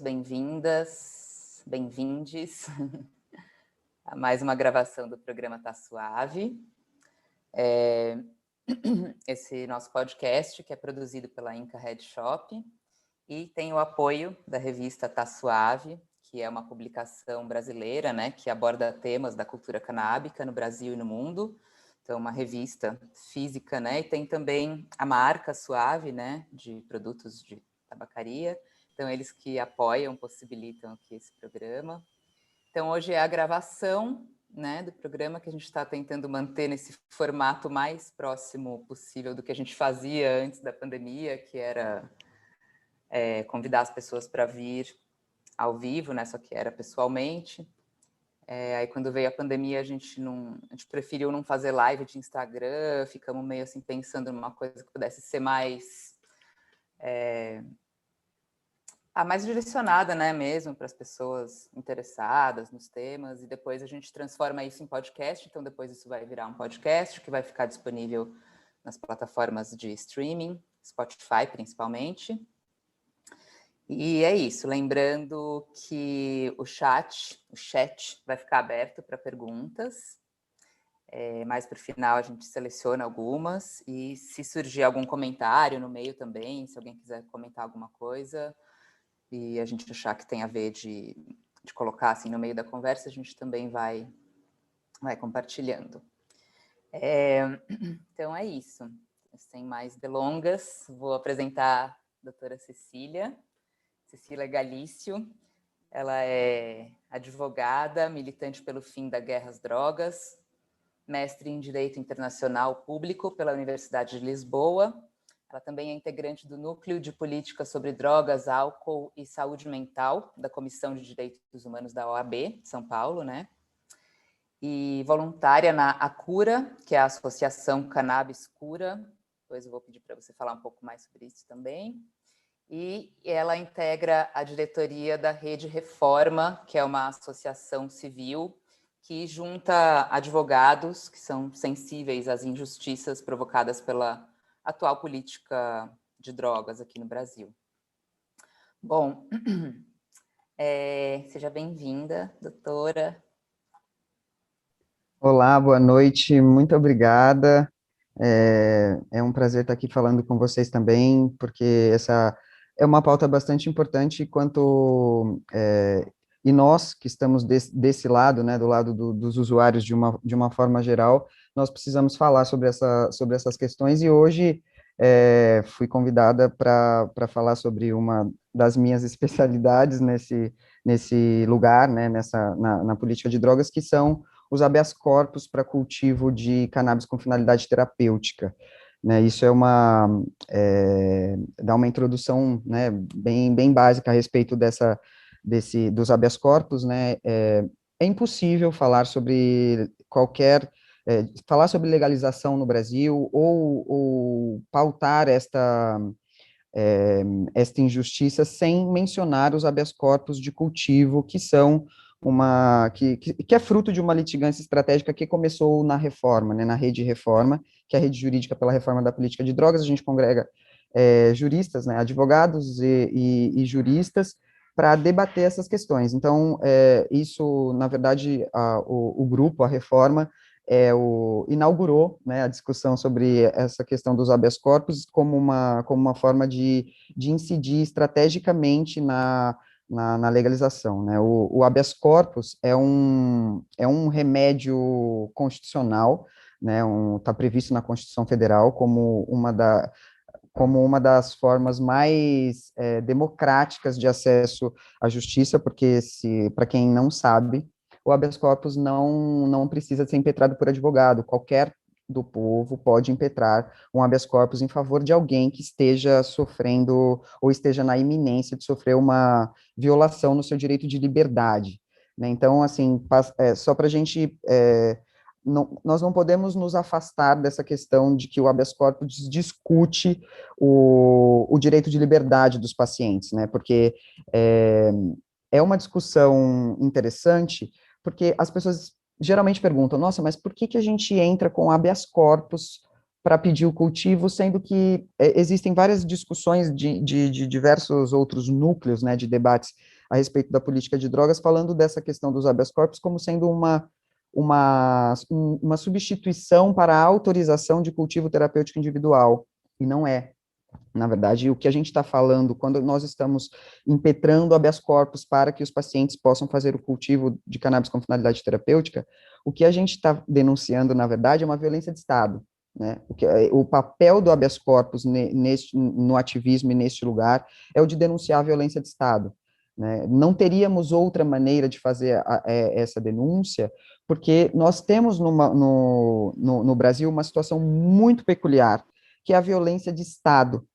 bem-vindas, bem-vindes a mais uma gravação do programa Tá Suave. Esse nosso podcast, que é produzido pela Inca Head Shop e tem o apoio da revista Tá Suave, que é uma publicação brasileira, né, que aborda temas da cultura canábica no Brasil e no mundo. Então, uma revista física, né, e tem também a marca Suave, né, de produtos de tabacaria. Então, eles que apoiam, possibilitam aqui esse programa. Então, hoje é a gravação, né, do programa que a gente está tentando manter nesse formato mais próximo possível do que a gente fazia antes da pandemia, que era convidar as pessoas para vir ao vivo, né, só que era pessoalmente. Aí, quando veio a pandemia, a gente preferiu não fazer live de Instagram, ficamos meio assim pensando numa coisa que pudesse ser mais mais direcionada, né, mesmo para as pessoas interessadas nos temas, e depois a gente transforma isso em podcast. Então depois isso vai virar um podcast que vai ficar disponível nas plataformas de streaming, Spotify principalmente. E é isso, lembrando que o chat vai ficar aberto para perguntas. Mais para o final a gente seleciona algumas, e se surgir algum comentário no meio também, se alguém quiser comentar alguma coisa e a gente achar que tem a ver de colocar assim no meio da conversa, a gente também vai compartilhando. Então é isso. Sem mais delongas, vou apresentar a doutora Cecília Galício. Ela é advogada, militante pelo fim da guerra às drogas, mestre em Direito Internacional Público pela Universidade de Lisboa. Ela também é integrante do Núcleo de Política sobre Drogas, Álcool e Saúde Mental, da Comissão de Direitos Humanos da OAB, de São Paulo, né? E voluntária na ACURA, que é a Associação Cannabis Cura. Depois eu vou pedir para você falar um pouco mais sobre isso também. E ela integra a diretoria da Rede Reforma, que é uma associação civil que junta advogados que são sensíveis às injustiças provocadas pela atual política de drogas aqui no Brasil. Bom, seja bem-vinda, doutora. Olá, boa noite, muito obrigada. É um prazer estar aqui falando com vocês também, porque essa é uma pauta bastante importante e nós que estamos desse lado, né, do lado dos usuários de uma forma geral, nós precisamos falar sobre essas questões, e hoje fui convidada para falar sobre uma das minhas especialidades nesse lugar, né, na política de drogas, que são os habeas corpus para cultivo de cannabis com finalidade terapêutica. Né, isso dá uma introdução, né, bem básica a respeito dos habeas corpus. Né. É impossível falar sobre falar sobre legalização no Brasil ou pautar esta injustiça sem mencionar os habeas corpus de cultivo, que são que é fruto de uma litigância estratégica que começou na reforma, né, na Rede Reforma, que é a rede jurídica pela reforma da política de drogas. A gente congrega juristas, né, advogados e juristas, para debater essas questões. Então, isso, na verdade, o grupo, a Reforma, inaugurou, né, a discussão sobre essa questão dos habeas corpus como uma forma de incidir estrategicamente na legalização. Né. O habeas corpus é um remédio constitucional, né, está previsto na Constituição Federal como uma das formas mais democráticas de acesso à justiça, porque, para quem não sabe, o habeas corpus não precisa ser impetrado por advogado. Qualquer do povo pode impetrar um habeas corpus em favor de alguém que esteja sofrendo ou esteja na iminência de sofrer uma violação no seu direito de liberdade. Né? Então, assim, só para a gente... nós não podemos nos afastar dessa questão de que o habeas corpus discute o direito de liberdade dos pacientes, né? Porque é uma discussão interessante, porque as pessoas geralmente perguntam, nossa, mas por que a gente entra com habeas corpus para pedir o cultivo, sendo que existem várias discussões de diversos outros núcleos, né, de debates a respeito da política de drogas, falando dessa questão dos habeas corpus como sendo uma substituição para a autorização de cultivo terapêutico individual, e não é. Na verdade, o que a gente está falando, quando nós estamos impetrando habeas corpus para que os pacientes possam fazer o cultivo de cannabis com finalidade terapêutica, o que a gente está denunciando, na verdade, é uma violência de Estado, né? O papel do habeas corpus no ativismo e neste lugar é o de denunciar a violência de Estado, né? Não teríamos outra maneira de fazer essa denúncia, porque nós temos no Brasil uma situação muito peculiar, que é a violência de Estado.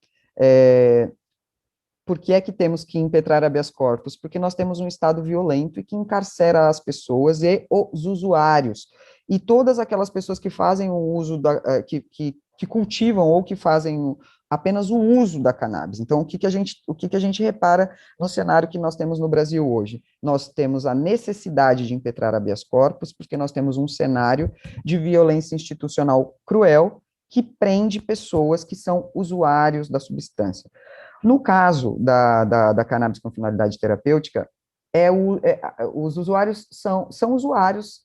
Por que é que temos que impetrar habeas corpus? Porque nós temos um Estado violento e que encarcera as pessoas e os usuários. E todas aquelas pessoas que fazem o uso, que cultivam ou que fazem apenas o uso da cannabis. Então, o que a gente repara no cenário que nós temos no Brasil hoje? Nós temos a necessidade de impetrar habeas corpus, porque nós temos um cenário de violência institucional cruel, que prende pessoas que são usuários da substância. No caso da cannabis com finalidade terapêutica, os usuários são usuários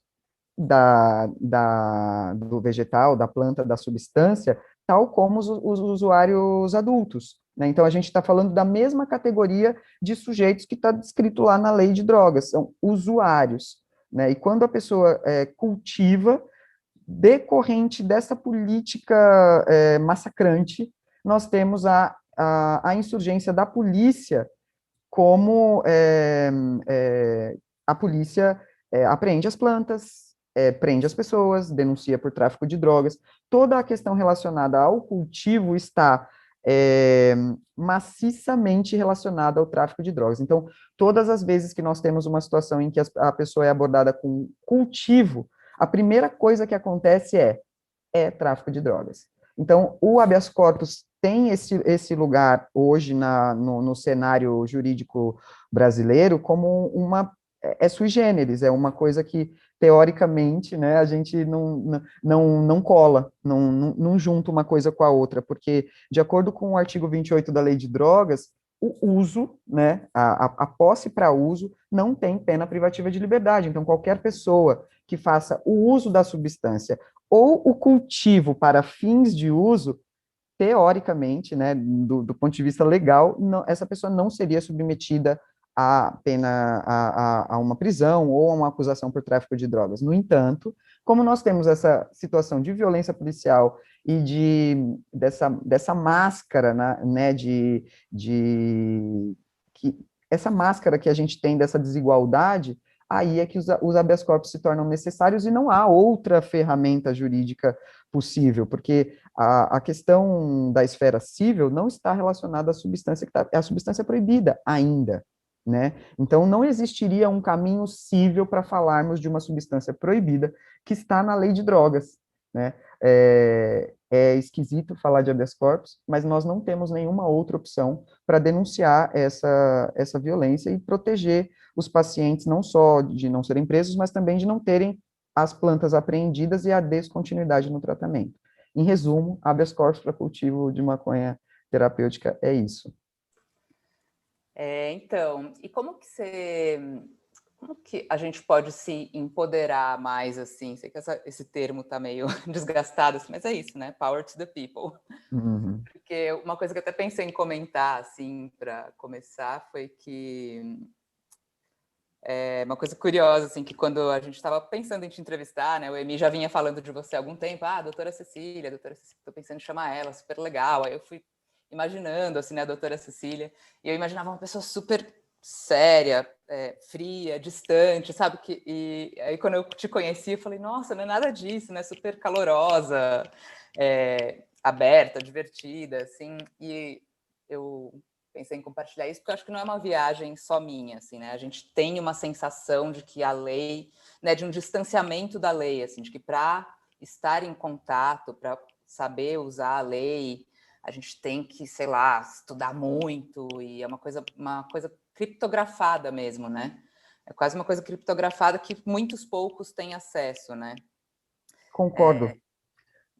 do vegetal, da planta, da substância, tal como os usuários adultos, né? Então, a gente está falando da mesma categoria de sujeitos que está descrito lá na lei de drogas, são usuários, né? E quando a pessoa cultiva, decorrente dessa política massacrante, nós temos a insurgência da polícia, como a polícia apreende as plantas, prende as pessoas, denuncia por tráfico de drogas. Toda a questão relacionada ao cultivo está maciçamente relacionada ao tráfico de drogas. Então, todas as vezes que nós temos uma situação em que a pessoa é abordada com cultivo, a primeira coisa que acontece é tráfico de drogas. Então, o habeas corpus tem esse lugar hoje no cenário jurídico brasileiro como sui generis, é uma coisa que, teoricamente, né, a gente não cola, não junta uma coisa com a outra, porque, de acordo com o artigo 28 da Lei de Drogas, o uso, né, a posse para uso, não tem pena privativa de liberdade. Então, qualquer pessoa que faça o uso da substância ou o cultivo para fins de uso, teoricamente, né, do ponto de vista legal, essa pessoa não seria submetida a pena, a uma prisão ou a uma acusação por tráfico de drogas. No entanto, como nós temos essa situação de violência policial e dessa máscara, né, essa máscara que a gente tem dessa desigualdade, aí é que os habeas corpus se tornam necessários e não há outra ferramenta jurídica possível, porque a questão da esfera civil não está relacionada à substância à substância proibida ainda, né? Então, não existiria um caminho cível para falarmos de uma substância proibida que está na lei de drogas, né? É esquisito falar de habeas corpus, mas nós não temos nenhuma outra opção para denunciar essa violência e proteger os pacientes não só de não serem presos, mas também de não terem as plantas apreendidas e a descontinuidade no tratamento. Em resumo, habeas corpus para cultivo de maconha terapêutica é isso. Então, e como que a gente pode se empoderar mais, assim? Sei que esse termo está meio desgastado, assim, mas é isso, né? Power to the people. Uhum. Porque uma coisa que eu até pensei em comentar, assim, para começar, foi que uma coisa curiosa, assim, que quando a gente estava pensando em te entrevistar, né, o Emi já vinha falando de você há algum tempo, doutora Cecília, estou pensando em chamar ela, super legal. Aí eu fui imaginando, assim, né, a doutora Cecília, e eu imaginava uma pessoa super séria, fria, distante, sabe? E aí quando eu te conheci, eu falei, nossa, não é nada disso, né? Super calorosa, aberta, divertida, assim, e eu pensei em compartilhar isso, porque eu acho que não é uma viagem só minha, assim, né? A gente tem uma sensação de que a lei, né, de um distanciamento da lei, assim, de que para estar em contato, para saber usar a lei, a gente tem que, sei lá, estudar muito, e é uma coisa criptografada mesmo, né? É quase uma coisa criptografada que muitos poucos têm acesso, né? Concordo.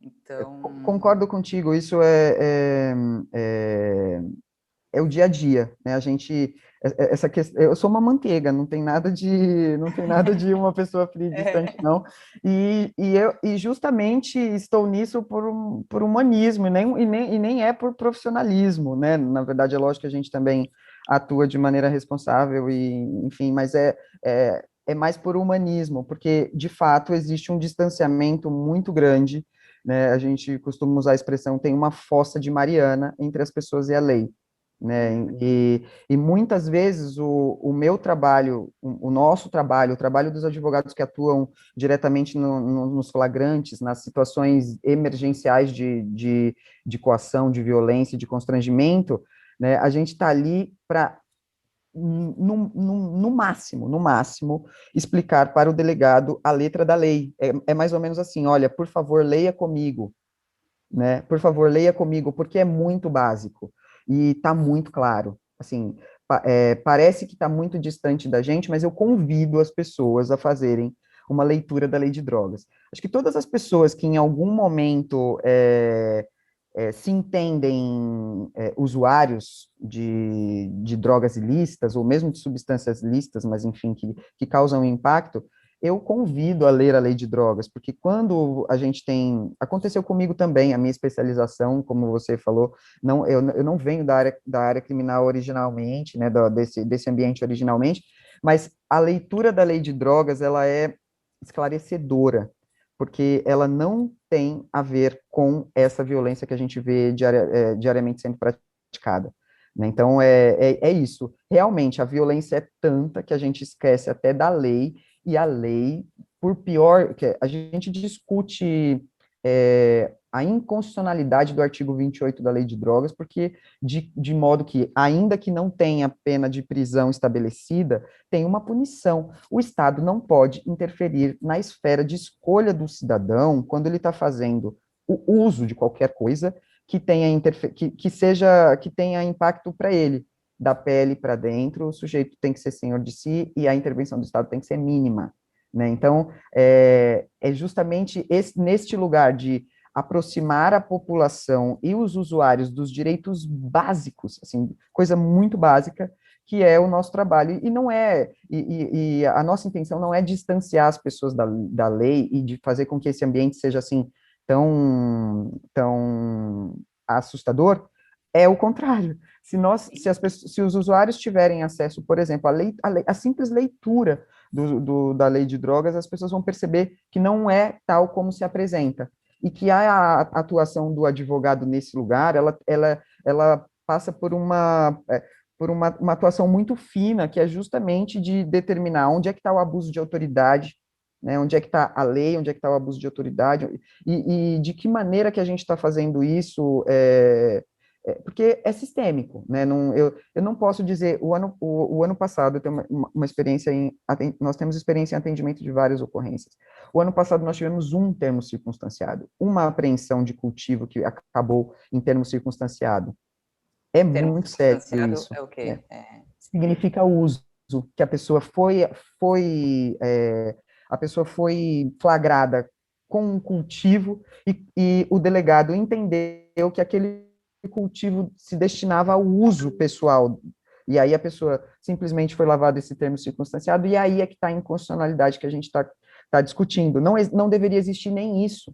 Então... Concordo contigo, isso é o dia a dia, né? A gente, essa questão, eu sou uma manteiga, não tem nada de uma pessoa fria e distante, não. E justamente estou nisso por humanismo, e nem é por profissionalismo, né? Na verdade, é lógico que a gente também atua de maneira responsável, e, enfim, mas é mais por humanismo, porque, de fato, existe um distanciamento muito grande, né? A gente costuma usar a expressão, tem uma fossa de Mariana entre as pessoas e a lei, né? E muitas vezes o meu trabalho, o nosso trabalho, o trabalho dos advogados que atuam diretamente nos flagrantes, nas situações emergenciais de coação, de violência, de constrangimento, né? A gente está ali para no máximo, explicar para o delegado a letra da lei. É mais ou menos assim, olha, por favor, leia comigo, né? Por favor, leia comigo, porque é muito básico e está muito claro. Assim, parece que está muito distante da gente, mas eu convido as pessoas a fazerem uma leitura da lei de drogas. Acho que todas as pessoas que em algum momento se entendem usuários de drogas ilícitas, ou mesmo de substâncias lícitas, mas enfim, que causam impacto, eu convido a ler a lei de drogas, porque quando a gente tem, aconteceu comigo também, a minha especialização, como você falou, eu não venho da área criminal originalmente, né, desse ambiente originalmente, mas a leitura da lei de drogas, ela é esclarecedora, porque ela não tem a ver com essa violência que a gente vê diariamente sendo praticada, né? Então, é isso. Realmente, a violência é tanta que a gente esquece até da lei, e a lei, por pior, que a gente discute a inconstitucionalidade do artigo 28 da Lei de Drogas, porque de modo que, ainda que não tenha pena de prisão estabelecida, tem uma punição. O Estado não pode interferir na esfera de escolha do cidadão quando ele está fazendo o uso de qualquer coisa que tenha, que tenha impacto para ele. Da pele para dentro, o sujeito tem que ser senhor de si e a intervenção do Estado tem que ser mínima, né? Então, é justamente neste lugar de aproximar a população e os usuários dos direitos básicos, assim, coisa muito básica, que é o nosso trabalho, e não é, e a nossa intenção não é distanciar as pessoas da lei e de fazer com que esse ambiente seja, assim, tão assustador, é o contrário. Se os usuários tiverem acesso, por exemplo, à simples leitura da lei de drogas, as pessoas vão perceber que não é tal como se apresenta, e que a atuação do advogado nesse lugar, ela passa por uma atuação muito fina, que é justamente de determinar onde é que está o abuso de autoridade, né, onde é que está a lei, onde é que está o abuso de autoridade, e de que maneira que a gente está fazendo isso, porque é sistêmico, né? Eu não posso dizer, o ano passado, eu tenho uma experiência nós temos experiência em atendimento de várias ocorrências. O ano passado nós tivemos um termo circunstanciado, uma apreensão de cultivo que acabou em termo circunstanciado. É Termo muito sério circunstanciado isso, é o né? quê? Significa uso, que a pessoa foi flagrada com um cultivo e o delegado entendeu que aquele cultivo se destinava ao uso pessoal, e aí a pessoa simplesmente foi lavada esse termo circunstanciado, e aí é que está a inconstitucionalidade que a gente está discutindo. Não deveria existir nem isso,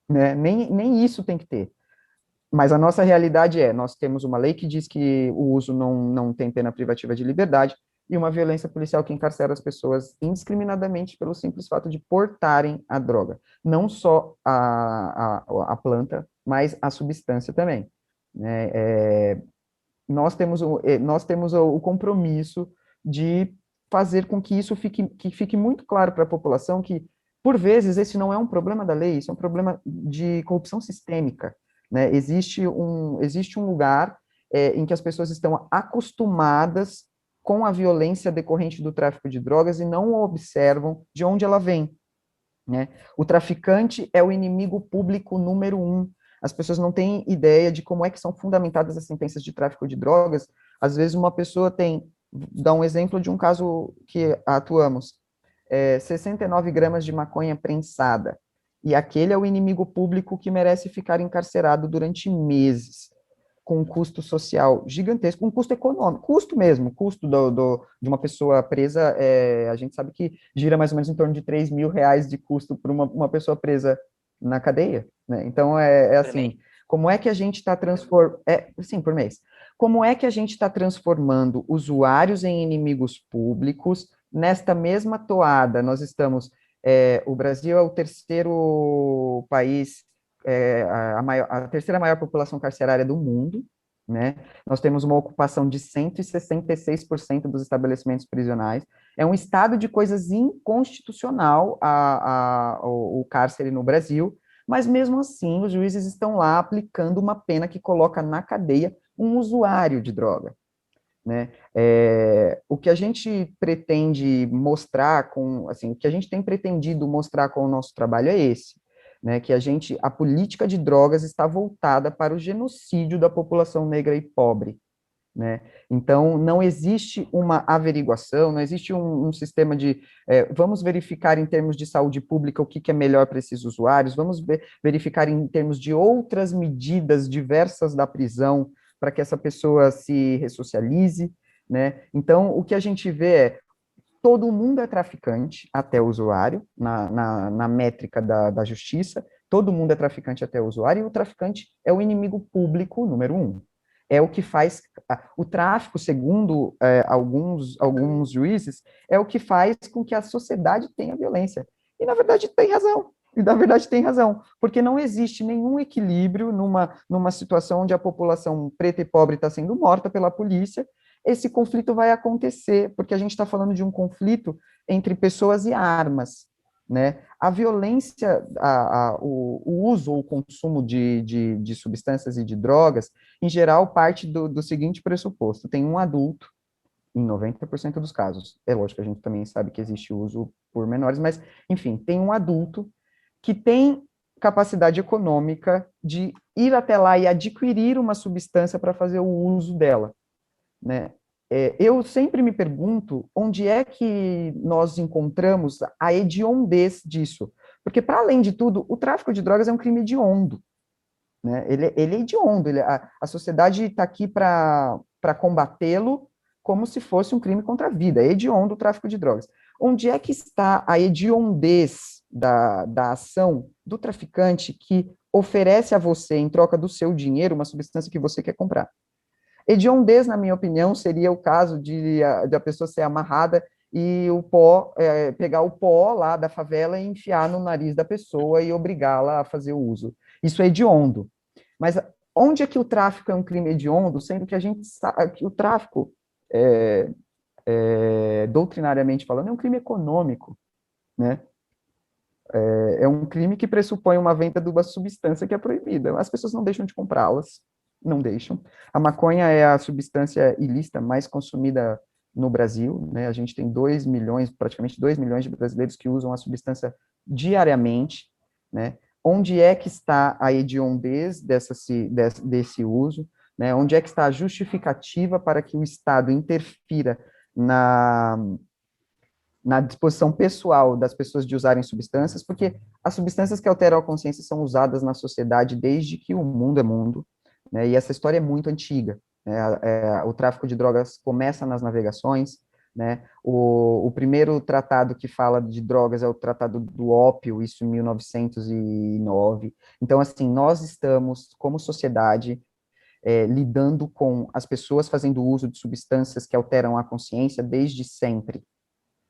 né? Nem isso tem que ter. Mas a nossa realidade nós temos uma lei que diz que o uso não tem pena privativa de liberdade, e uma violência policial que encarcera as pessoas indiscriminadamente pelo simples fato de portarem a droga. Não só a planta, mas a substância também, né? Nós temos o compromisso de fazer com que isso fique muito claro para a população que, por vezes, esse não é um problema da lei, isso é um problema de corrupção sistêmica, né? Existe um lugar em que as pessoas estão acostumadas com a violência decorrente do tráfico de drogas e não observam de onde ela vem, né? O traficante é o inimigo público número um. As pessoas não têm ideia de como é que são fundamentadas as sentenças de tráfico de drogas. Às vezes uma pessoa dá um exemplo de um caso que atuamos, 69 gramas de maconha prensada, e aquele é o inimigo público que merece ficar encarcerado durante meses. com um custo social gigantesco, um custo econômico, custo mesmo, custo de uma pessoa presa, a gente sabe que gira mais ou menos em torno de R$ 3.000 de custo por uma pessoa presa na cadeia, né? Então, assim, como é que a gente está transformando, sim, por mês, como é que a gente está transformando usuários em inimigos públicos nesta mesma toada? Nós estamos, o Brasil é o terceiro país, a terceira maior população carcerária do mundo, né? Nós temos uma ocupação de 166% dos estabelecimentos prisionais. É um estado de coisas inconstitucional o cárcere no Brasil, mas mesmo assim os juízes estão lá aplicando uma pena que coloca na cadeia um usuário de droga, né? O que a gente pretende mostrar o que a gente tem pretendido mostrar com o nosso trabalho é esse, né? Que a política de drogas está voltada para o genocídio da população negra e pobre, né? Então, não existe uma averiguação, não existe um sistema de, vamos verificar em termos de saúde pública o que é melhor para esses usuários, vamos verificar em termos de outras medidas diversas da prisão, para que essa pessoa se ressocialize, né? Então, o que a gente vê todo mundo é traficante até o usuário, na métrica da justiça, todo mundo é traficante até o usuário, e o traficante é o inimigo público número um. É o que faz, o tráfico, segundo alguns juízes, é o que faz com que a sociedade tenha violência. E, na verdade, tem razão. E, na verdade, tem razão, porque não existe nenhum equilíbrio numa situação onde a população preta e pobre está sendo morta pela polícia. Esse conflito vai acontecer, porque a gente está falando de um conflito entre pessoas e armas, né? A violência, o uso ou o consumo de substâncias e de drogas, em geral, parte do seguinte pressuposto: tem um adulto, em 90% dos casos, é lógico que a gente também sabe que existe uso por menores, mas, enfim, tem um adulto que tem capacidade econômica de ir até lá e adquirir uma substância para fazer o uso dela, né? Eu sempre me pergunto onde é que nós encontramos a hediondez disso, porque, para além de tudo, o tráfico de drogas é um crime hediondo, né? Ele é hediondo, a sociedade está aqui para combatê-lo como se fosse um crime contra a vida, é hediondo o tráfico de drogas. Onde é que está a hediondez da ação do traficante que oferece a você, em troca do seu dinheiro, uma substância que você quer comprar? Hediondez, na minha opinião, seria o caso de a pessoa ser amarrada e pegar o pó lá da favela e enfiar no nariz da pessoa e obrigá-la a fazer o uso. Isso é hediondo. Mas onde é que o tráfico é um crime hediondo, sendo que a gente sabe que o tráfico, doutrinariamente falando, é um crime econômico, né? É um crime que pressupõe uma venda de uma substância que é proibida. As pessoas não deixam de comprá-las, não deixam. A maconha é a substância ilícita mais consumida no Brasil, né? A gente tem 2 milhões, praticamente 2 milhões de brasileiros que usam a substância diariamente, né? Onde é que está a hediondez desse uso, né? Onde é que está a justificativa para que o Estado interfira na disposição pessoal das pessoas de usarem substâncias, porque as substâncias que alteram a consciência são usadas na sociedade desde que o mundo é mundo, né? E essa história é muito antiga, né? O tráfico de drogas começa nas navegações, né? O primeiro tratado que fala de drogas é o Tratado do Ópio, isso em 1909. Então, assim, nós estamos, como sociedade, lidando com as pessoas fazendo uso de substâncias que alteram a consciência desde sempre,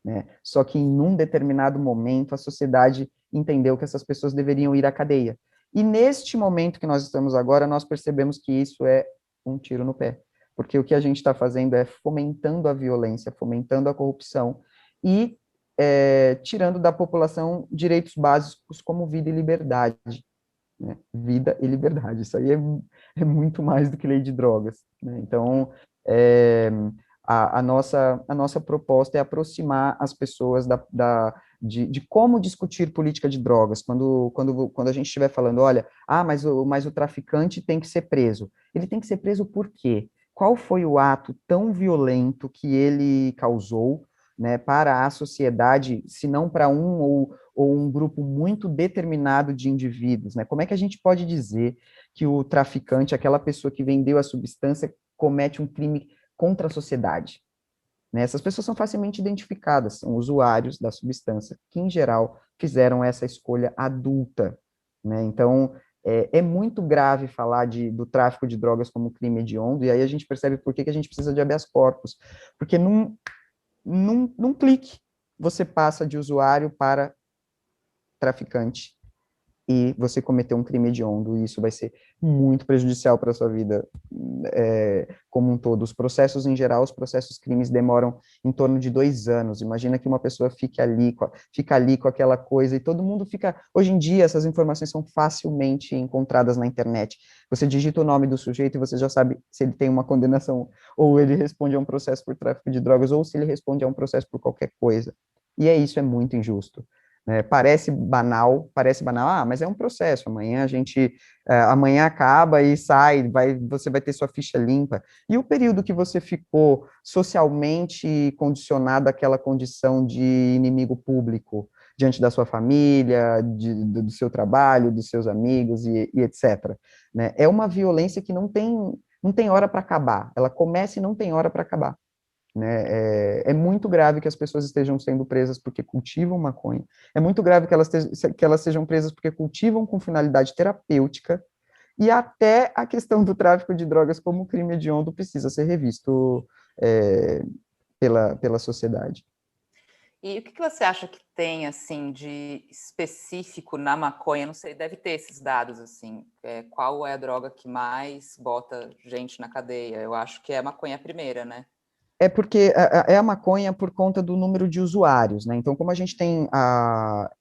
né? Só que em um determinado momento a sociedade entendeu que essas pessoas deveriam ir à cadeia. E neste momento que nós estamos agora, nós percebemos que isso é um tiro no pé, porque o que a gente está fazendo é fomentando a violência, fomentando a corrupção e tirando da população direitos básicos como vida e liberdade, né? Vida e liberdade, isso aí é muito mais do que lei de drogas, né? Então, a nossa proposta é aproximar as pessoas de como discutir política de drogas, quando a gente estiver falando, olha, mas o traficante tem que ser preso. Ele tem que ser preso por quê? Qual foi o ato tão violento que ele causou, né, para a sociedade, se não para um ou um grupo muito determinado de indivíduos, né? Como é que a gente pode dizer que o traficante, aquela pessoa que vendeu a substância, comete um crime contra a sociedade? Né? Essas pessoas são facilmente identificadas, são usuários da substância, que, em geral, fizeram essa escolha adulta. Né? Então, é muito grave falar do tráfico de drogas como crime hediondo, e aí a gente percebe por que a gente precisa de habeas corpus. Porque num clique, você passa de usuário para traficante, e você cometeu um crime hediondo, e isso vai ser muito prejudicial para a sua vida como um todo. Os processos, em geral, os processos crimes demoram em torno de 2 anos. Imagina que uma pessoa fica ali com aquela coisa, e todo mundo fica... Hoje em dia, essas informações são facilmente encontradas na internet. Você digita o nome do sujeito e você já sabe se ele tem uma condenação, ou ele responde a um processo por tráfico de drogas, ou se ele responde a um processo por qualquer coisa. E isso é muito injusto. Parece banal, mas é um processo, amanhã acaba e sai, você vai ter sua ficha limpa. E o período que você ficou socialmente condicionado àquela condição de inimigo público, diante da sua família, do seu trabalho, dos seus amigos e etc. Né? É uma violência que não tem hora para acabar, ela começa e não tem hora para acabar. Né? É muito grave que as pessoas estejam sendo presas porque cultivam maconha. É muito grave que elas sejam presas porque cultivam com finalidade terapêutica, e até a questão do tráfico de drogas como crime hediondo precisa ser revisto pela sociedade. E o que você acha que tem, assim, de específico na maconha? Não sei, deve ter esses dados, assim. Qual é a droga que mais bota gente na cadeia? Eu acho que é a maconha primeira, né? É porque é a maconha por conta do número de usuários, né? Então, como a gente tem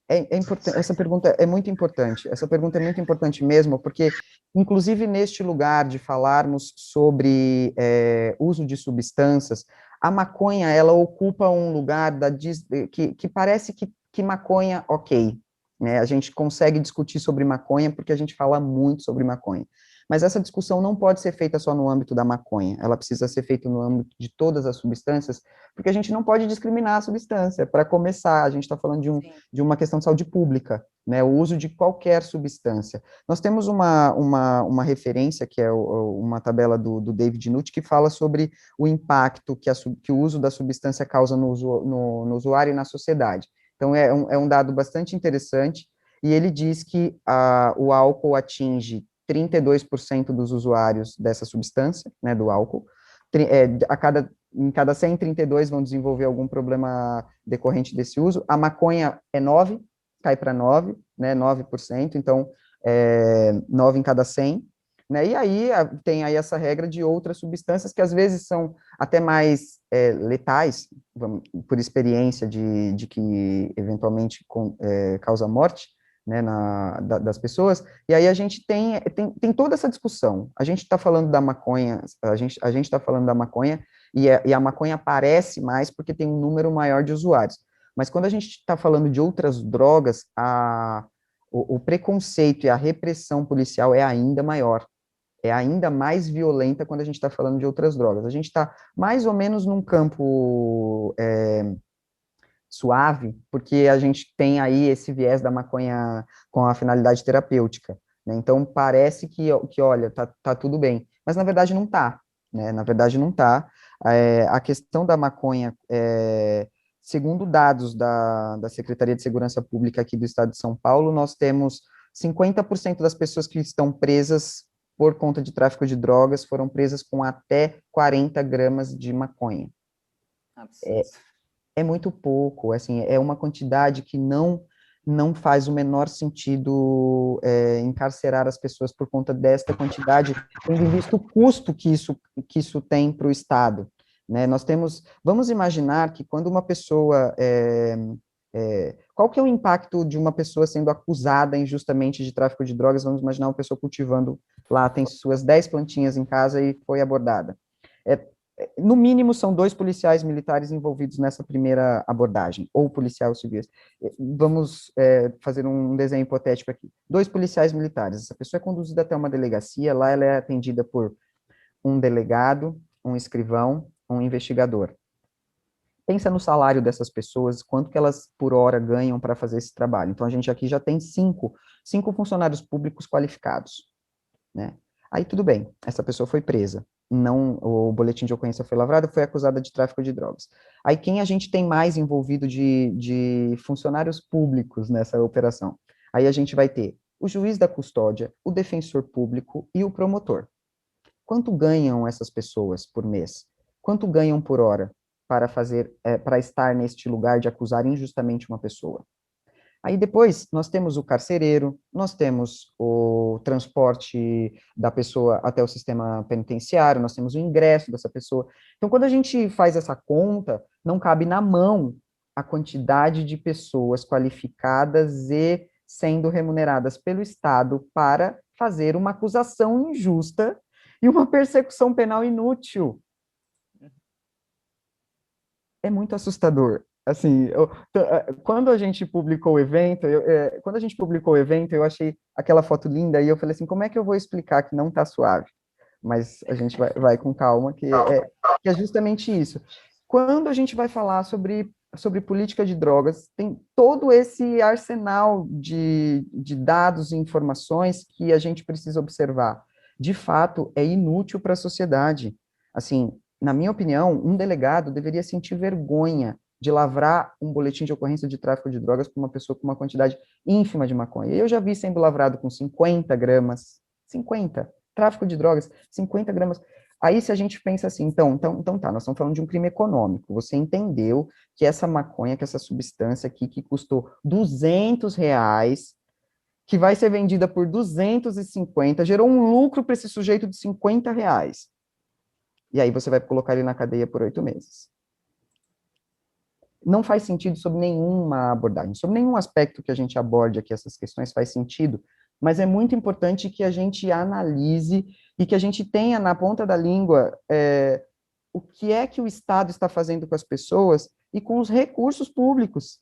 essa pergunta é muito importante. Essa pergunta é muito importante mesmo, porque, inclusive, neste lugar de falarmos sobre uso de substâncias, a maconha, ela ocupa um lugar que parece que maconha, ok, né? A gente consegue discutir sobre maconha porque a gente fala muito sobre maconha. Mas essa discussão não pode ser feita só no âmbito da maconha, ela precisa ser feita no âmbito de todas as substâncias, porque a gente não pode discriminar a substância. Para começar, a gente está falando de uma questão de saúde pública, né, o uso de qualquer substância. Nós temos uma referência, que é uma tabela do David Nutt, que fala sobre o impacto que o uso da substância causa no usuário e na sociedade. Então, é um dado bastante interessante, e ele diz que o álcool atinge 32% dos usuários dessa substância, né, do álcool. Em cada 100, 32 vão desenvolver algum problema decorrente desse uso. A maconha é 9, cai para 9, né, 9%, então 9 em cada 100. Né, e aí tem aí essa regra de outras substâncias que às vezes são até mais letais, por experiência de que eventualmente causa morte, né, das pessoas, e aí a gente tem toda essa discussão. A gente está falando da maconha, a gente está falando da maconha, e a maconha aparece mais porque tem um número maior de usuários. Mas quando a gente está falando de outras drogas, o preconceito e a repressão policial é ainda maior, é ainda mais violenta quando a gente está falando de outras drogas. A gente está mais ou menos num campo suave, porque a gente tem aí esse viés da maconha com a finalidade terapêutica, né? Então, parece que olha, tá tudo bem, mas na verdade não tá, né? Na verdade não tá. A questão da maconha, segundo dados da Secretaria de Segurança Pública aqui do Estado de São Paulo, nós temos 50% das pessoas que estão presas por conta de tráfico de drogas foram presas com até 40 gramas de maconha. Absurdo. É muito pouco, assim, é uma quantidade que não faz o menor sentido encarcerar as pessoas por conta desta quantidade, tendo em vista o custo que isso tem para o Estado. Né? Vamos imaginar que quando uma pessoa, qual que é o impacto de uma pessoa sendo acusada injustamente de tráfico de drogas? Vamos imaginar uma pessoa cultivando lá, tem suas 10 plantinhas em casa e foi abordada. No mínimo, são 2 policiais militares envolvidos nessa primeira abordagem, ou policial civil. Vamos fazer um desenho hipotético aqui. 2 policiais militares, essa pessoa é conduzida até uma delegacia, lá ela é atendida por um delegado, um escrivão, um investigador. pensa no salário dessas pessoas, quanto que elas por hora ganham para fazer esse trabalho. Então, a gente aqui já tem cinco funcionários públicos qualificados, né? Aí, tudo bem, essa pessoa foi presa, não, o boletim de ocorrência foi lavrado, foi acusada de tráfico de drogas. Aí, quem a gente tem mais envolvido de funcionários públicos nessa operação? Aí a gente vai ter o juiz da custódia, o defensor público e o promotor. Quanto ganham essas pessoas por mês? Quanto ganham por hora para estar neste lugar de acusar injustamente uma pessoa? Aí depois nós temos o carcereiro, nós temos o transporte da pessoa até o sistema penitenciário, nós temos o ingresso dessa pessoa. Então, quando a gente faz essa conta, não cabe na mão a quantidade de pessoas qualificadas e sendo remuneradas pelo Estado para fazer uma acusação injusta e uma persecução penal inútil. É muito assustador. Assim, quando a gente publicou o evento, eu achei aquela foto linda e eu falei assim, como é que eu vou explicar que não está suave? Mas a gente vai com calma, que é justamente isso. Quando a gente vai falar sobre política de drogas, tem todo esse arsenal de dados e informações que a gente precisa observar. De fato, é inútil para a sociedade. Assim, na minha opinião, um delegado deveria sentir vergonha de lavrar um boletim de ocorrência de tráfico de drogas para uma pessoa com uma quantidade ínfima de maconha. Eu já vi sendo lavrado com 50 gramas, 50, tráfico de drogas, 50 gramas. Aí, se a gente pensa assim, então tá, nós estamos falando de um crime econômico. Você entendeu que essa maconha, que essa substância aqui, que custou R$ 200, que vai ser vendida por 250, gerou um lucro para esse sujeito de R$ 50. E aí você vai colocar ele na cadeia por 8 meses. Não faz sentido sob nenhuma abordagem, sob nenhum aspecto que a gente aborde aqui essas questões faz sentido, mas é muito importante que a gente analise e que a gente tenha na ponta da língua o que é que o Estado está fazendo com as pessoas e com os recursos públicos,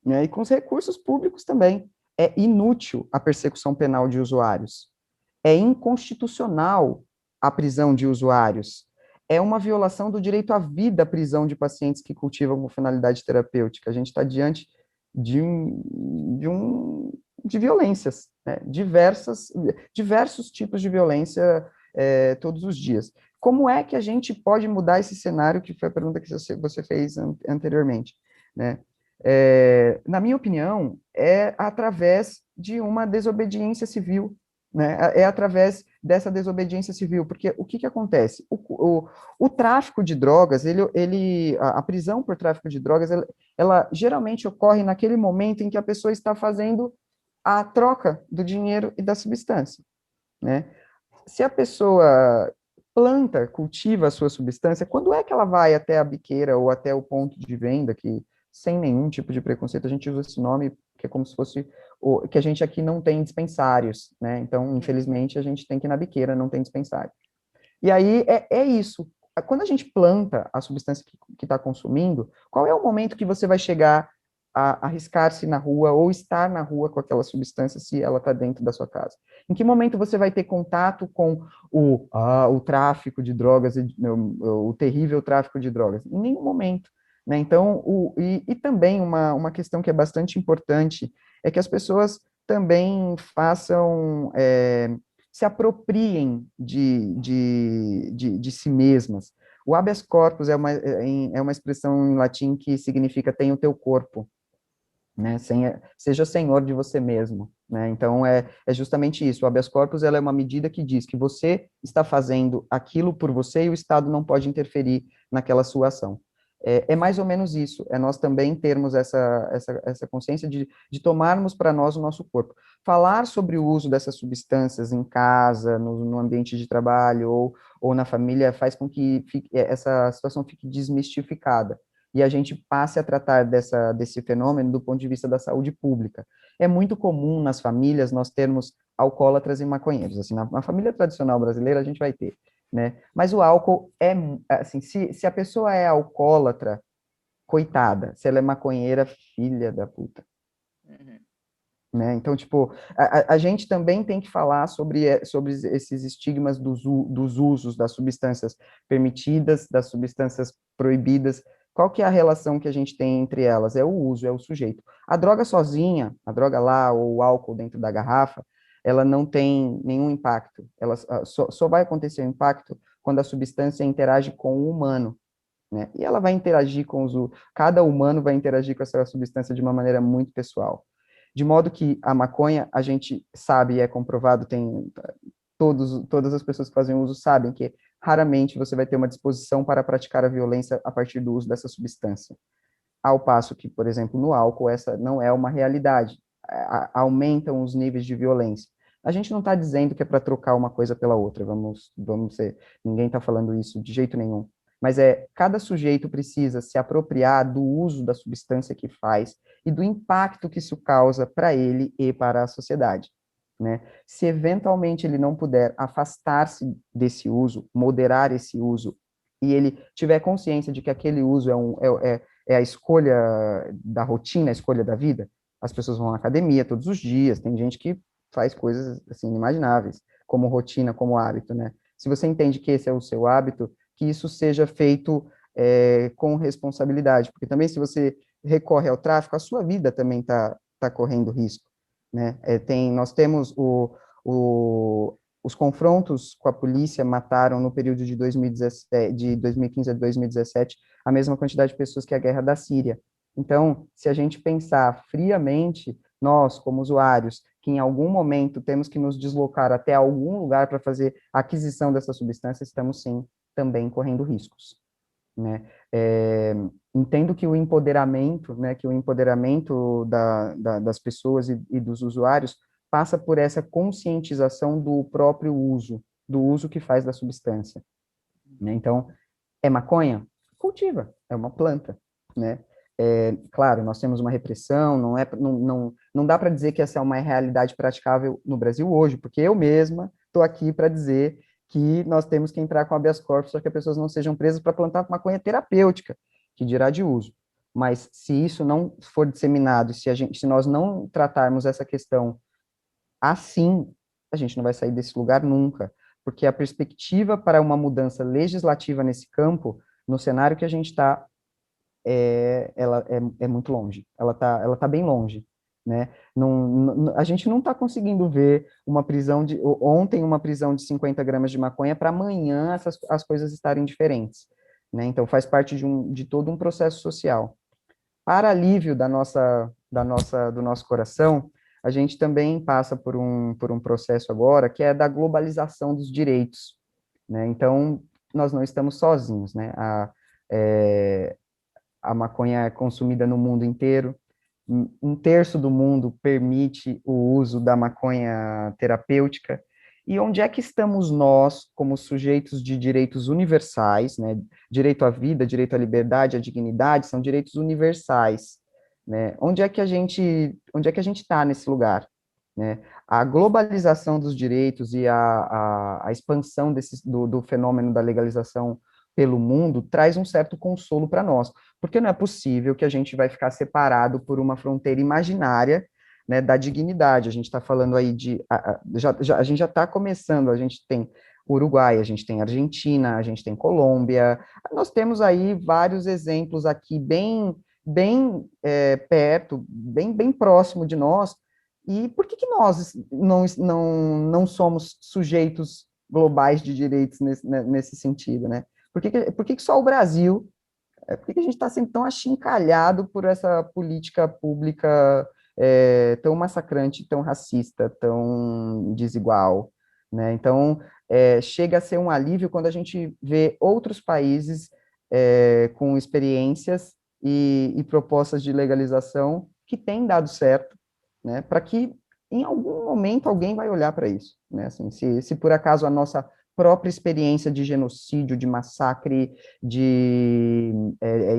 né? E com os recursos públicos também. É inútil a persecução penal de usuários. É inconstitucional a prisão de usuários. É uma violação do direito à vida a prisão de pacientes que cultivam com finalidade terapêutica. A gente está diante de violências, né? Diversos tipos de violência todos os dias. Como é que a gente pode mudar esse cenário, que foi a pergunta que você fez anteriormente, né? Na minha opinião, é através de uma desobediência civil, né? É através dessa desobediência civil, porque o que acontece? O tráfico de drogas, a prisão por tráfico de drogas, ela geralmente ocorre naquele momento em que a pessoa está fazendo a troca do dinheiro e da substância, né? Se a pessoa planta, cultiva a sua substância, quando é que ela vai até a biqueira ou até o ponto de venda, que sem nenhum tipo de preconceito, a gente usa esse nome, que é como se fosse, que a gente aqui não tem dispensários, né? Então, infelizmente, a gente tem que ir na biqueira, não tem dispensário. E aí, é isso. Quando a gente planta a substância que está consumindo, qual é o momento que você vai chegar a arriscar-se na rua ou estar na rua com aquela substância se ela está dentro da sua casa? Em que momento você vai ter contato com o tráfico de drogas, o terrível tráfico de drogas? Em nenhum momento, né? Então, e também uma questão que é bastante importante é que as pessoas também façam, se apropriem de si mesmas. O habeas corpus é uma expressão em latim que significa tem o teu corpo, né? Seja senhor de você mesmo, né? Então, é justamente isso. O habeas corpus, ela é uma medida que diz que você está fazendo aquilo por você e o Estado não pode interferir naquela sua ação. É mais ou menos isso, é nós também termos essa consciência de tomarmos para nós o nosso corpo. Falar sobre o uso dessas substâncias em casa, no ambiente de trabalho ou na família, faz com que essa situação fique desmistificada e a gente passe a tratar desse fenômeno do ponto de vista da saúde pública. É muito comum nas famílias nós termos alcoólatras e maconheiros. Assim, na família tradicional brasileira a gente vai ter, né? Mas o álcool assim, se a pessoa é alcoólatra, coitada, se ela é maconheira, filha da puta. Né? Então, tipo, a gente também tem que falar sobre esses estigmas dos usos das substâncias permitidas, das substâncias proibidas, Qual que é a relação que a gente tem entre elas? É o uso, é o sujeito. A droga sozinha, a droga lá, ou o álcool dentro da garrafa, ela não tem nenhum impacto. Ela só vai acontecer o impacto quando a substância interage com o humano, né? E ela vai interagir com cada humano vai interagir com essa substância de uma maneira muito pessoal. De modo que a maconha, a gente sabe e é comprovado, todas as pessoas que fazem uso sabem que raramente você vai ter uma disposição para praticar a violência a partir do uso dessa substância. Ao passo que, por exemplo, no álcool, essa não é uma realidade. Aumentam os níveis de violência. A gente não está dizendo que é para trocar uma coisa pela outra, vamos ser, ninguém está falando isso de jeito nenhum. Mas cada sujeito precisa se apropriar do uso da substância que faz e do impacto que isso causa para ele e para a sociedade, né? Se eventualmente ele não puder afastar-se desse uso, moderar esse uso, e ele tiver consciência de que aquele uso é a escolha da rotina, a escolha da vida, as pessoas vão à academia todos os dias, tem gente que faz coisas assim inimagináveis, como rotina, como hábito, né? Se você entende que esse é o seu hábito, que isso seja feito com responsabilidade, porque também se você recorre ao tráfico, a sua vida também tá correndo risco, né? Nós temos os confrontos com a polícia mataram no período de 2017, de 2015 a 2017 a mesma quantidade de pessoas que a guerra da Síria. Então, se a gente pensar friamente, nós, como usuários, que em algum momento temos que nos deslocar até algum lugar para fazer a aquisição dessa substância, estamos sim também correndo riscos, né? Entendo que o empoderamento, né, que o empoderamento das pessoas e dos usuários passa por essa conscientização do próprio uso, do uso que faz da substância, né? Então, é maconha? Cultiva, é uma planta, né? Claro, nós temos uma repressão, não dá para dizer que essa é uma realidade praticável no Brasil hoje, porque eu mesma estou aqui para dizer que nós temos que entrar com habeas corpus para que as pessoas não sejam presas para plantar maconha terapêutica, que dirá de uso. Mas se isso não for disseminado, se nós não tratarmos essa questão assim, a gente não vai sair desse lugar nunca, porque a perspectiva para uma mudança legislativa nesse campo, no cenário que a gente está, ela é muito longe, ela tá bem longe, né? A gente não está conseguindo ver ontem uma prisão de 50 gramas de maconha para amanhã as coisas estarem diferentes, né? Então faz parte de todo um processo social. Para alívio do nosso coração, a gente também passa por um processo agora que é da globalização dos direitos, né? Então, nós não estamos sozinhos, né? A maconha é consumida no mundo inteiro, um terço do mundo permite o uso da maconha terapêutica, e onde é que estamos nós, como sujeitos de direitos universais, né? Direito à vida, direito à liberdade, à dignidade, são direitos universais, né? Onde é que a gente está nesse lugar, né? A globalização dos direitos e a expansão do fenômeno da legalização pelo mundo traz um certo consolo para nós, porque não é possível que a gente vai ficar separado por uma fronteira imaginária, né, da dignidade. A gente está falando aí a gente já está começando, a gente tem Uruguai, a gente tem Argentina, a gente tem Colômbia, nós temos aí vários exemplos aqui bem perto, bem próximo de nós, e por que nós não somos sujeitos globais de direitos nesse sentido, né? Por que só o Brasil, por que a gente está sendo tão achincalhado por essa política pública tão massacrante, tão racista, tão desigual, né? Então, chega a ser um alívio quando a gente vê outros países com experiências e propostas de legalização que têm dado certo, né? Para que em algum momento alguém vai olhar para isso, né? Assim, se por acaso a nossa própria experiência de genocídio, de massacre, de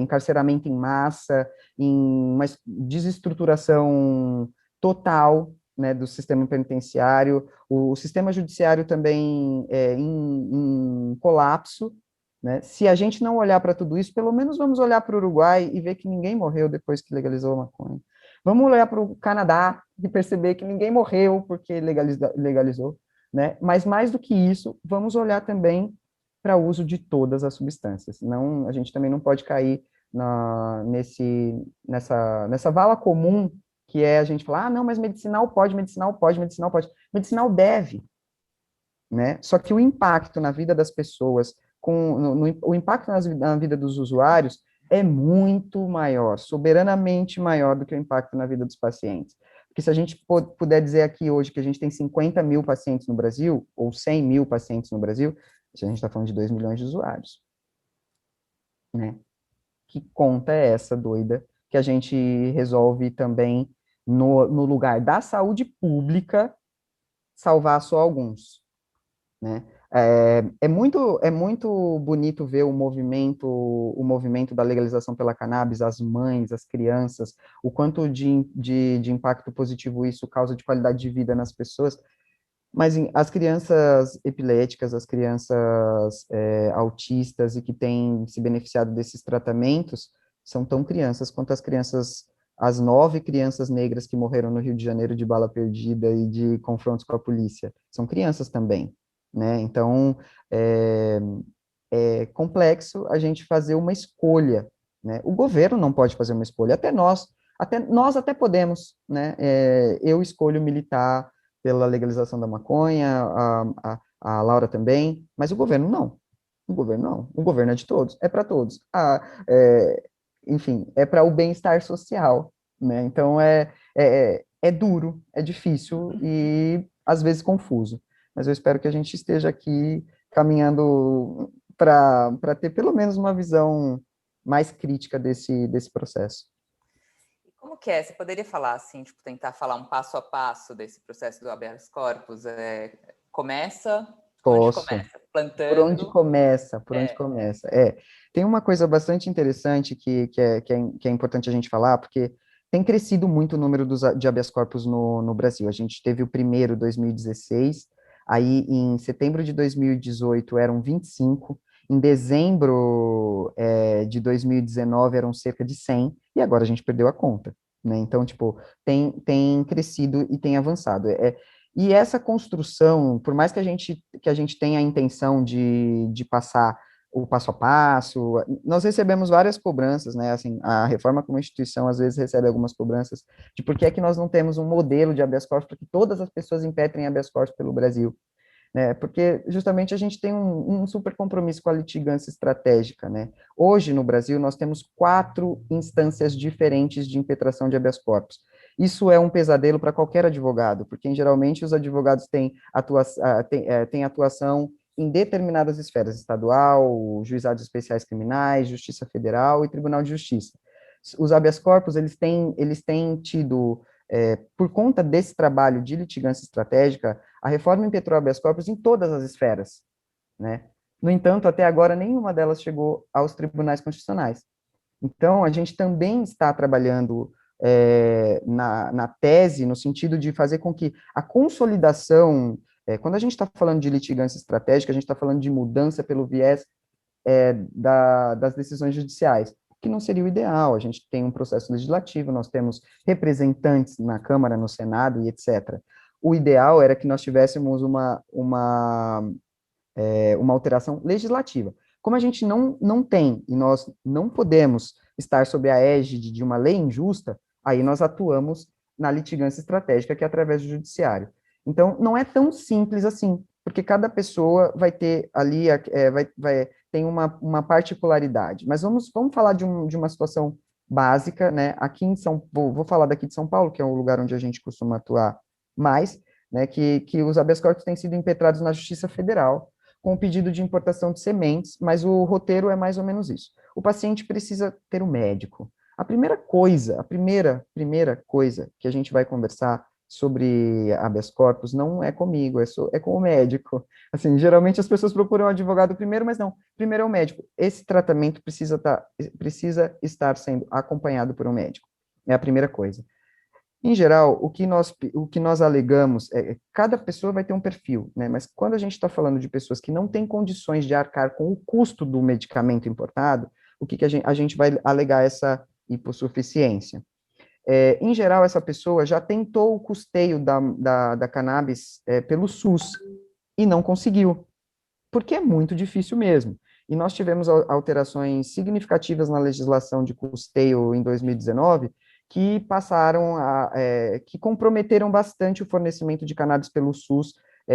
encarceramento em massa, em uma desestruturação total, né, do sistema penitenciário, o sistema judiciário também em colapso, né? Se a gente não olhar para tudo isso, pelo menos vamos olhar para o Uruguai e ver que ninguém morreu depois que legalizou a maconha. Vamos olhar para o Canadá e perceber que ninguém morreu porque legalizou, né? Mas mais do que isso, vamos olhar também para o uso de todas as substâncias. Não, a gente também não pode cair nessa vala comum, que é a gente falar, não, mas medicinal pode, medicinal pode, medicinal pode. Medicinal deve, né? Só que o impacto na vida das pessoas, o impacto na vida dos usuários é muito maior, soberanamente maior do que o impacto na vida dos pacientes. Porque se a gente puder dizer aqui hoje que a gente tem 50 mil pacientes no Brasil, ou 100 mil pacientes no Brasil, a gente está falando de 2 milhões de usuários, né? Que conta é essa doida que a gente resolve também, no lugar da saúde pública, salvar só alguns, né? É muito bonito ver o movimento da legalização pela cannabis, as mães, as crianças, o quanto de impacto positivo isso causa de qualidade de vida nas pessoas, mas as crianças epiléticas, as crianças autistas e que têm se beneficiado desses tratamentos, são tão crianças quanto as 9 crianças negras que morreram no Rio de Janeiro de bala perdida e de confrontos com a polícia. São crianças também, né? Então, é complexo a gente fazer uma escolha, né? O governo não pode fazer uma escolha, até nós podemos, né? Eu escolho militar pela legalização da maconha, a Laura também, mas o governo não. O governo não. O governo é de todos, é para todos. Enfim, é para o bem-estar social, né? Então é duro, é difícil e às vezes confuso. Mas eu espero que a gente esteja aqui caminhando para ter pelo menos uma visão mais crítica desse processo. Como que é? Você poderia falar assim, tipo, tentar falar um passo a passo desse processo do habeas corpus? Começa? Onde Posso. começa? Por onde Plantando? começa? Por onde É. começa? Tem uma coisa bastante interessante que é importante a gente falar, porque tem crescido muito o número de habeas corpus no Brasil. A gente teve o primeiro em 2016, aí em setembro de 2018 eram 25, em dezembro de 2019 eram cerca de 100, e agora a gente perdeu a conta, né? Então, tipo, tem crescido e tem avançado. E essa construção, por mais que a gente tenha a intenção de passar o passo a passo, nós recebemos várias cobranças, né? Assim, a reforma como instituição às vezes recebe algumas cobranças de por que é que nós não temos um modelo de habeas corpus para que todas as pessoas impetrem habeas corpus pelo Brasil, né? Porque justamente a gente tem um super compromisso com a litigância estratégica, né? Hoje no Brasil nós temos 4 instâncias diferentes de impetração de habeas corpus. Isso é um pesadelo para qualquer advogado, porque geralmente os advogados têm atuação em determinadas esferas, estadual, juizados especiais criminais, Justiça Federal e Tribunal de Justiça. Os habeas corpus, eles têm tido, por conta desse trabalho de litigância estratégica, a reforma impetrou habeas corpus em todas as esferas, né? No entanto, até agora, nenhuma delas chegou aos tribunais constitucionais. Então, a gente também está trabalhando na tese, no sentido de fazer com que a consolidação, quando a gente está falando de litigância estratégica, a gente está falando de mudança pelo viés das decisões judiciais, que não seria o ideal. A gente tem um processo legislativo, nós temos representantes na Câmara, no Senado e etc. O ideal era que nós tivéssemos uma alteração legislativa. Como a gente não tem, e nós não podemos estar sob a égide de uma lei injusta, aí nós atuamos na litigância estratégica, que é através do judiciário. Então, não é tão simples assim, porque cada pessoa vai ter ali, tem uma particularidade. Mas vamos falar de uma situação básica, né? Aqui vou falar daqui de São Paulo, que é o lugar onde a gente costuma atuar mais, né? Que os habeas corpus têm sido impetrados na Justiça Federal, com o pedido de importação de sementes, mas o roteiro é mais ou menos isso. O paciente precisa ter um médico. A primeira coisa que a gente vai conversar sobre habeas corpus não é comigo, é com o médico. Assim, geralmente as pessoas procuram um advogado primeiro, mas não, primeiro é o médico. Esse tratamento precisa estar sendo acompanhado por um médico. É a primeira coisa. Em geral, o que nós alegamos cada pessoa vai ter um perfil, né? Mas quando a gente está falando de pessoas que não têm condições de arcar com o custo do medicamento importado, o que a gente vai alegar essa hipossuficiência? Em geral, essa pessoa já tentou o custeio da cannabis pelo SUS e não conseguiu, porque é muito difícil mesmo. e nós tivemos alterações significativas na legislação de custeio em 2019, que passaram que comprometeram bastante o fornecimento de cannabis pelo SUS,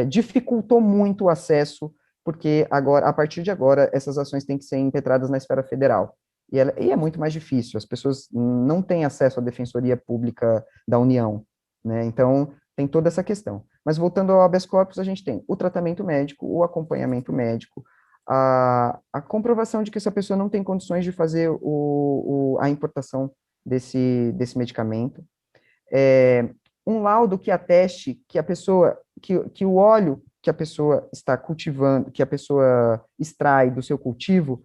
dificultou muito o acesso, porque agora, a partir de agora, essas ações têm que ser impetradas na esfera federal. E é muito mais difícil, as pessoas não têm acesso à defensoria pública da União, né? Então, tem toda essa questão. Mas voltando ao habeas corpus, a gente tem o tratamento médico, o acompanhamento médico, a comprovação de que essa pessoa não tem condições de fazer a importação desse medicamento, um laudo que ateste que a pessoa, que o óleo que a pessoa está cultivando, que a pessoa extrai do seu cultivo,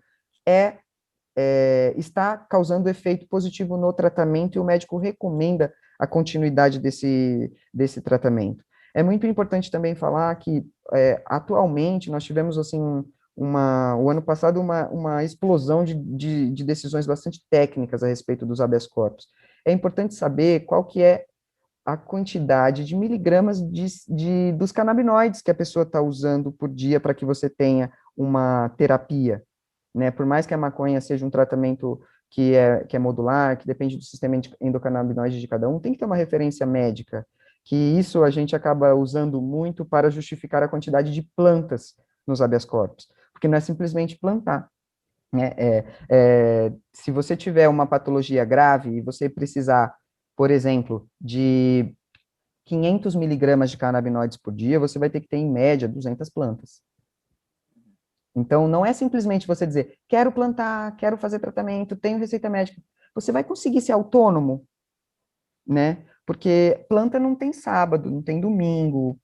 está causando efeito positivo no tratamento e o médico recomenda a continuidade desse tratamento. É muito importante também falar que, atualmente, nós tivemos, assim, o ano passado, uma explosão de decisões bastante técnicas a respeito dos habeas corpus. É importante saber qual que é a quantidade de miligramas dos canabinoides que a pessoa está usando por dia para que você tenha uma terapia, né? Por mais que a maconha seja um tratamento que é modular, que depende do sistema endocannabinoide de cada um, tem que ter uma referência médica, que isso a gente acaba usando muito para justificar a quantidade de plantas nos habeas corpus, porque não é simplesmente plantar, né? Se você tiver uma patologia grave e você precisar, por exemplo, de 500 miligramas de canabinoides por dia, você vai ter que ter, em média, 200 plantas. Então, não é simplesmente você dizer, quero plantar, quero fazer tratamento, tenho receita médica. Você vai conseguir ser autônomo, né? Porque planta não tem sábado, não tem domingo.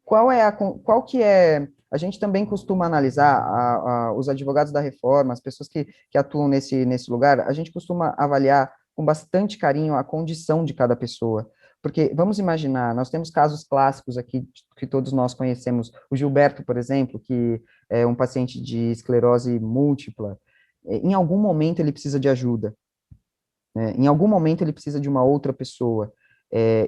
Qual que é... A gente também costuma analisar, os advogados da reforma, as pessoas que atuam nesse lugar, a gente costuma avaliar com bastante carinho a condição de cada pessoa. Porque, vamos imaginar, nós temos casos clássicos aqui que todos nós conhecemos. O Gilberto, por exemplo, que é um paciente de esclerose múltipla. Em algum momento ele precisa de ajuda, né? Em algum momento ele precisa de uma outra pessoa.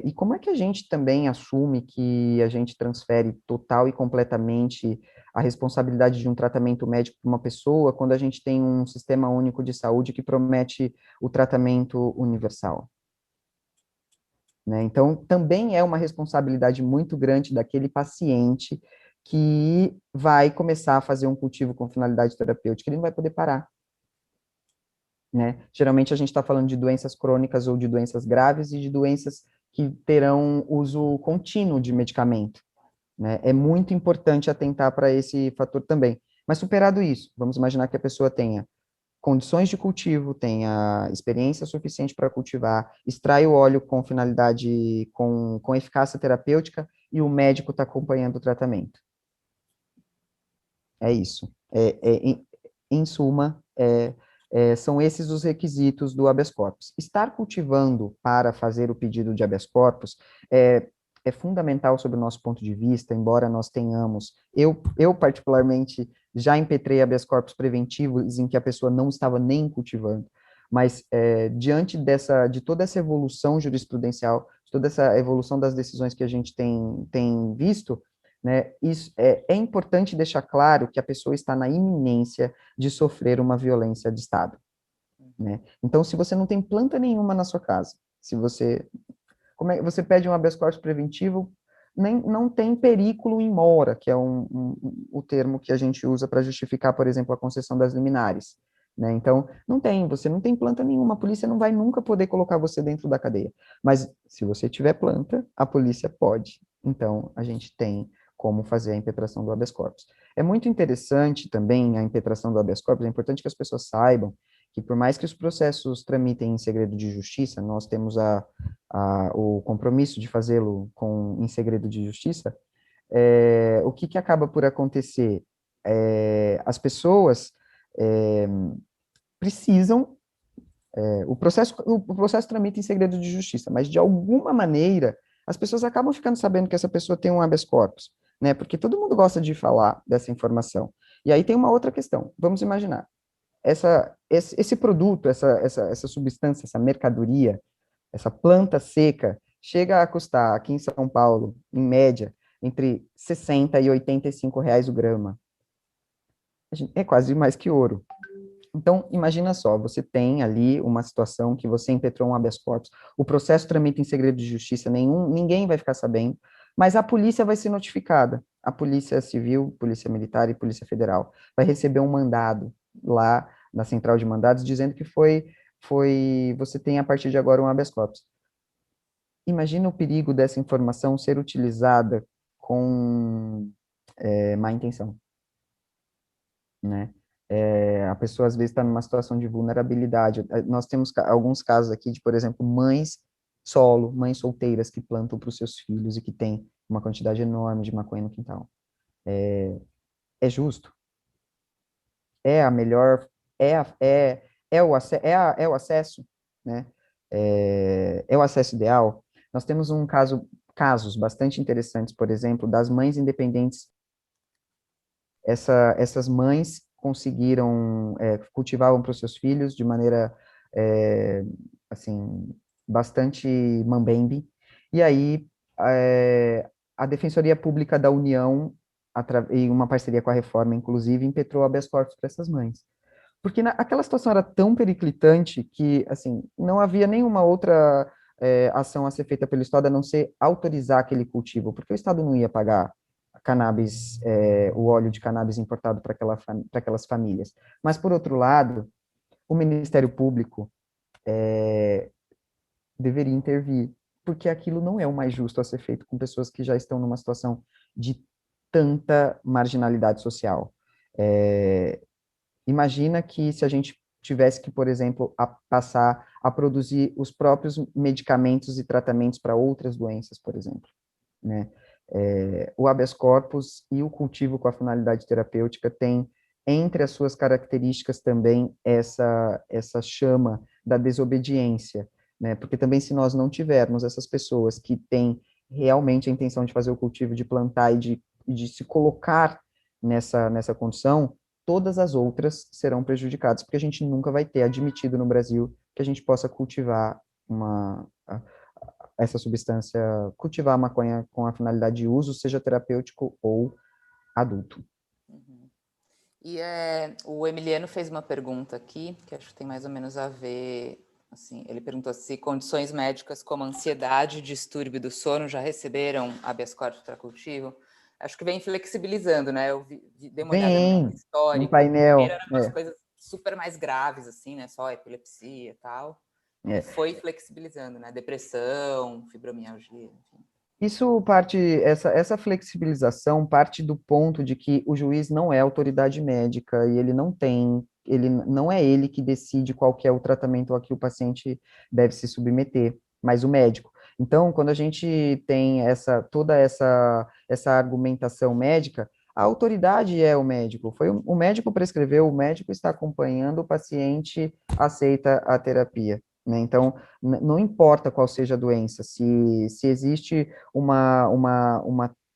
E como é que a gente também assume que a gente transfere total e completamente a responsabilidade de um tratamento médico para uma pessoa quando a gente tem um sistema único de saúde que promete o tratamento universal? Né? Então, também é uma responsabilidade muito grande daquele paciente que vai começar a fazer um cultivo com finalidade terapêutica, ele não vai poder parar. Né? Geralmente a gente está falando de doenças crônicas ou de doenças graves e de doenças que terão uso contínuo de medicamento. Né? É muito importante atentar para esse fator também. Mas superado isso, vamos imaginar que a pessoa tenha condições de cultivo, tenha experiência suficiente para cultivar, extrai o óleo com finalidade, com eficácia terapêutica, e o médico está acompanhando o tratamento. É isso. Em suma, são esses os requisitos do habeas corpus. Estar cultivando para fazer o pedido de habeas corpus é fundamental sob o nosso ponto de vista, embora nós tenhamos, eu particularmente já impetrei habeas corpus preventivos em que a pessoa não estava nem cultivando, mas diante de toda essa evolução jurisprudencial, de toda essa evolução das decisões que a gente tem visto, né, isso é importante deixar claro que a pessoa está na iminência de sofrer uma violência de Estado. Né? Então, se você não tem planta nenhuma na sua casa, se você você pede um habeas corpus preventivo, não tem perículo in mora, que é o termo que a gente usa para justificar, por exemplo, a concessão das liminares. Né? Então, você não tem planta nenhuma, a polícia não vai nunca poder colocar você dentro da cadeia. Mas, se você tiver planta, a polícia pode. Então, a gente tem como fazer a impetração do habeas corpus. É muito interessante também a impetração do habeas corpus, é importante que as pessoas saibam que, por mais que os processos tramitem em segredo de justiça, nós temos o compromisso de fazê-lo em segredo de justiça. O que acaba por acontecer? As pessoas precisam, o processo tramita em segredo de justiça, mas de alguma maneira as pessoas acabam ficando sabendo que essa pessoa tem um habeas corpus, né? Porque todo mundo gosta de falar dessa informação. E aí tem uma outra questão. Vamos imaginar, esse produto, essa substância, essa mercadoria, essa planta seca, chega a custar aqui em São Paulo, em média, entre 60 e 85 reais o grama. É quase mais que ouro. Então, imagina só, você tem ali uma situação que você impetrou um habeas corpus, o processo tramita em segredo de justiça nenhum, ninguém vai ficar sabendo, mas a polícia vai ser notificada, a polícia civil, polícia militar e polícia federal, vai receber um mandado lá na central de mandados dizendo que você tem a partir de agora um habeas corpus. Imagina o perigo dessa informação ser utilizada com má intenção, né? A pessoa às vezes está numa situação de vulnerabilidade. Nós temos alguns casos aqui de, por exemplo, mães solo, mães solteiras que plantam para os seus filhos e que têm uma quantidade enorme de maconha no quintal. É justo? É a melhor, é o acesso, né? É o acesso ideal? Nós temos casos bastante interessantes, por exemplo, das mães independentes. Essas mães conseguiram, cultivavam para os seus filhos de maneira, é, assim, bastante mambembe, e aí a Defensoria Pública da União, em uma parceria com a Reforma, inclusive, impetrou habeas corpus para essas mães. Porque aquela situação era tão periclitante que, assim, não havia nenhuma outra ação a ser feita pelo Estado a não ser autorizar aquele cultivo, porque o Estado não ia pagar cannabis, o óleo de cannabis importado para aquelas famílias. Mas, por outro lado, o Ministério Público deveria intervir, porque aquilo não é o mais justo a ser feito com pessoas que já estão numa situação de tanta marginalidade social. Imagina que se a gente tivesse que, por exemplo, passar a produzir os próprios medicamentos e tratamentos para outras doenças, por exemplo, né? O habeas corpus e o cultivo com a finalidade terapêutica tem, entre as suas características também, essa chama da desobediência, né? Porque também se nós não tivermos essas pessoas que têm realmente a intenção de fazer o cultivo, de plantar e de se colocar nessa condição, todas as outras serão prejudicadas, porque a gente nunca vai ter admitido no Brasil que a gente possa cultivar essa substância, cultivar a maconha com a finalidade de uso, seja terapêutico ou adulto. Uhum. E o Emiliano fez uma pergunta aqui, que acho que tem mais ou menos a ver, assim, ele perguntou se condições médicas como ansiedade e distúrbio do sono já receberam habeas corpus para cultivo. Acho que vem flexibilizando, né? Eu dei uma olhada no Vem no histórico. Primeiro painel, eram umas coisas super mais graves, assim, né? Só epilepsia e tal. E é. foi flexibilizando, né? Depressão, fibromialgia, enfim. Isso parte, essa flexibilização parte do ponto de que o juiz não é autoridade médica e ele não é ele que decide qual que é o tratamento a que o paciente deve se submeter, mas o médico. Então, quando a gente tem toda essa argumentação médica, a autoridade é o médico. Foi o médico prescreveu, o médico está acompanhando, o paciente aceita a terapia, né? Então, não importa qual seja a doença, se existe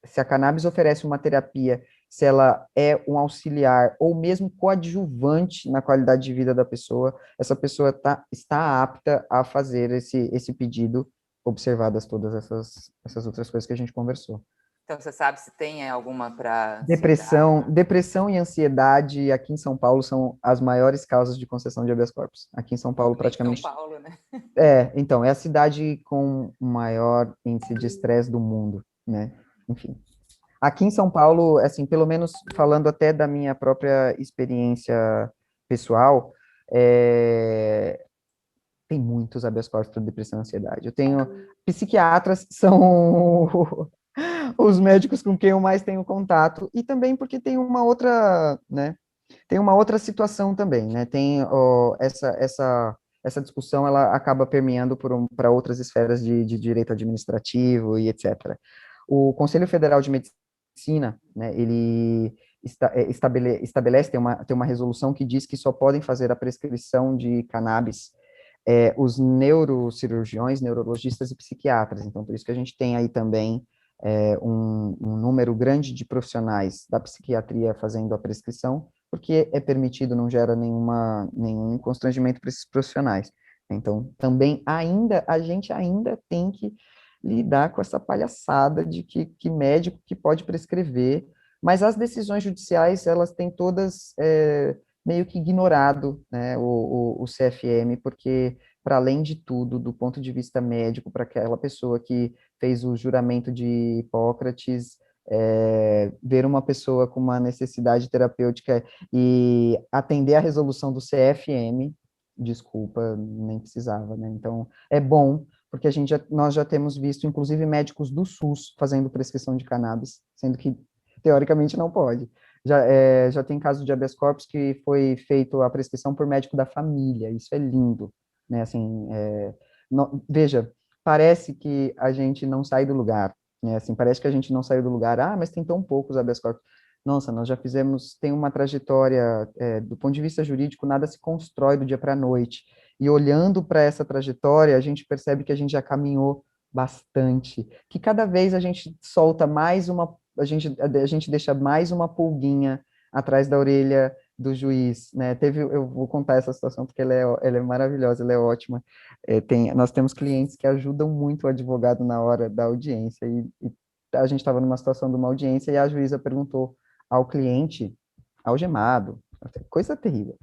se a cannabis oferece uma terapia, se ela é um auxiliar ou mesmo coadjuvante na qualidade de vida da pessoa, essa pessoa está apta a fazer esse pedido, observadas todas essas outras coisas que a gente conversou. Então, você sabe se tem alguma para ansiedade? Depressão e ansiedade aqui em São Paulo são as maiores causas de concessão de habeas corpus. Aqui em São Paulo, Em São praticamente. Paulo, né? Então, é a cidade com o maior índice de estresse do mundo, né? Enfim. Aqui em São Paulo, assim, pelo menos falando até da minha própria experiência pessoal, tem muitos habeas corpus para depressão e ansiedade. Eu tenho psiquiatras são os médicos com quem eu mais tenho contato e também porque tem uma outra, né? Tem uma outra situação também, né? Tem essa discussão, ela acaba permeando para outras esferas de direito administrativo e etc. O Conselho Federal de Medicina, né? Ele estabelece, tem uma resolução que diz que só podem fazer a prescrição de cannabis os neurocirurgiões, neurologistas e psiquiatras. Então, por isso que a gente tem aí também um número grande de profissionais da psiquiatria fazendo a prescrição, porque é permitido, não gera nenhum constrangimento para esses profissionais. Então, também a gente ainda tem que lidar com essa palhaçada de que médico que pode prescrever Mas as decisões judiciais, elas têm todas meio que ignorado, né, o CFM, porque, para além de tudo, do ponto de vista médico, para aquela pessoa que fez o juramento de Hipócrates, ver uma pessoa com uma necessidade terapêutica e atender a resolução do CFM, desculpa, nem precisava, né? Então, é bom, porque nós já temos visto, inclusive, médicos do SUS fazendo prescrição de cannabis, sendo que, teoricamente, não pode. Já tem caso de habeas corpus que foi feito a prescrição por médico da família, isso é lindo, né? Assim, veja, parece que a gente não sai do lugar, né? Assim, parece que a gente não saiu do lugar, mas tem tão poucos habeas corpus. Nossa, nós já fizemos, tem uma trajetória, do ponto de vista jurídico, nada se constrói do dia para a noite, e olhando para essa trajetória, a gente percebe que a gente já caminhou bastante, que cada vez a gente solta mais a gente deixa mais uma pulguinha atrás da orelha do juiz, né? Eu vou contar essa situação porque ela é maravilhosa, ela é ótima. Nós temos clientes que ajudam muito o advogado na hora da audiência, e a gente estava numa situação de uma audiência e a juíza perguntou ao cliente, algemado, coisa terrível,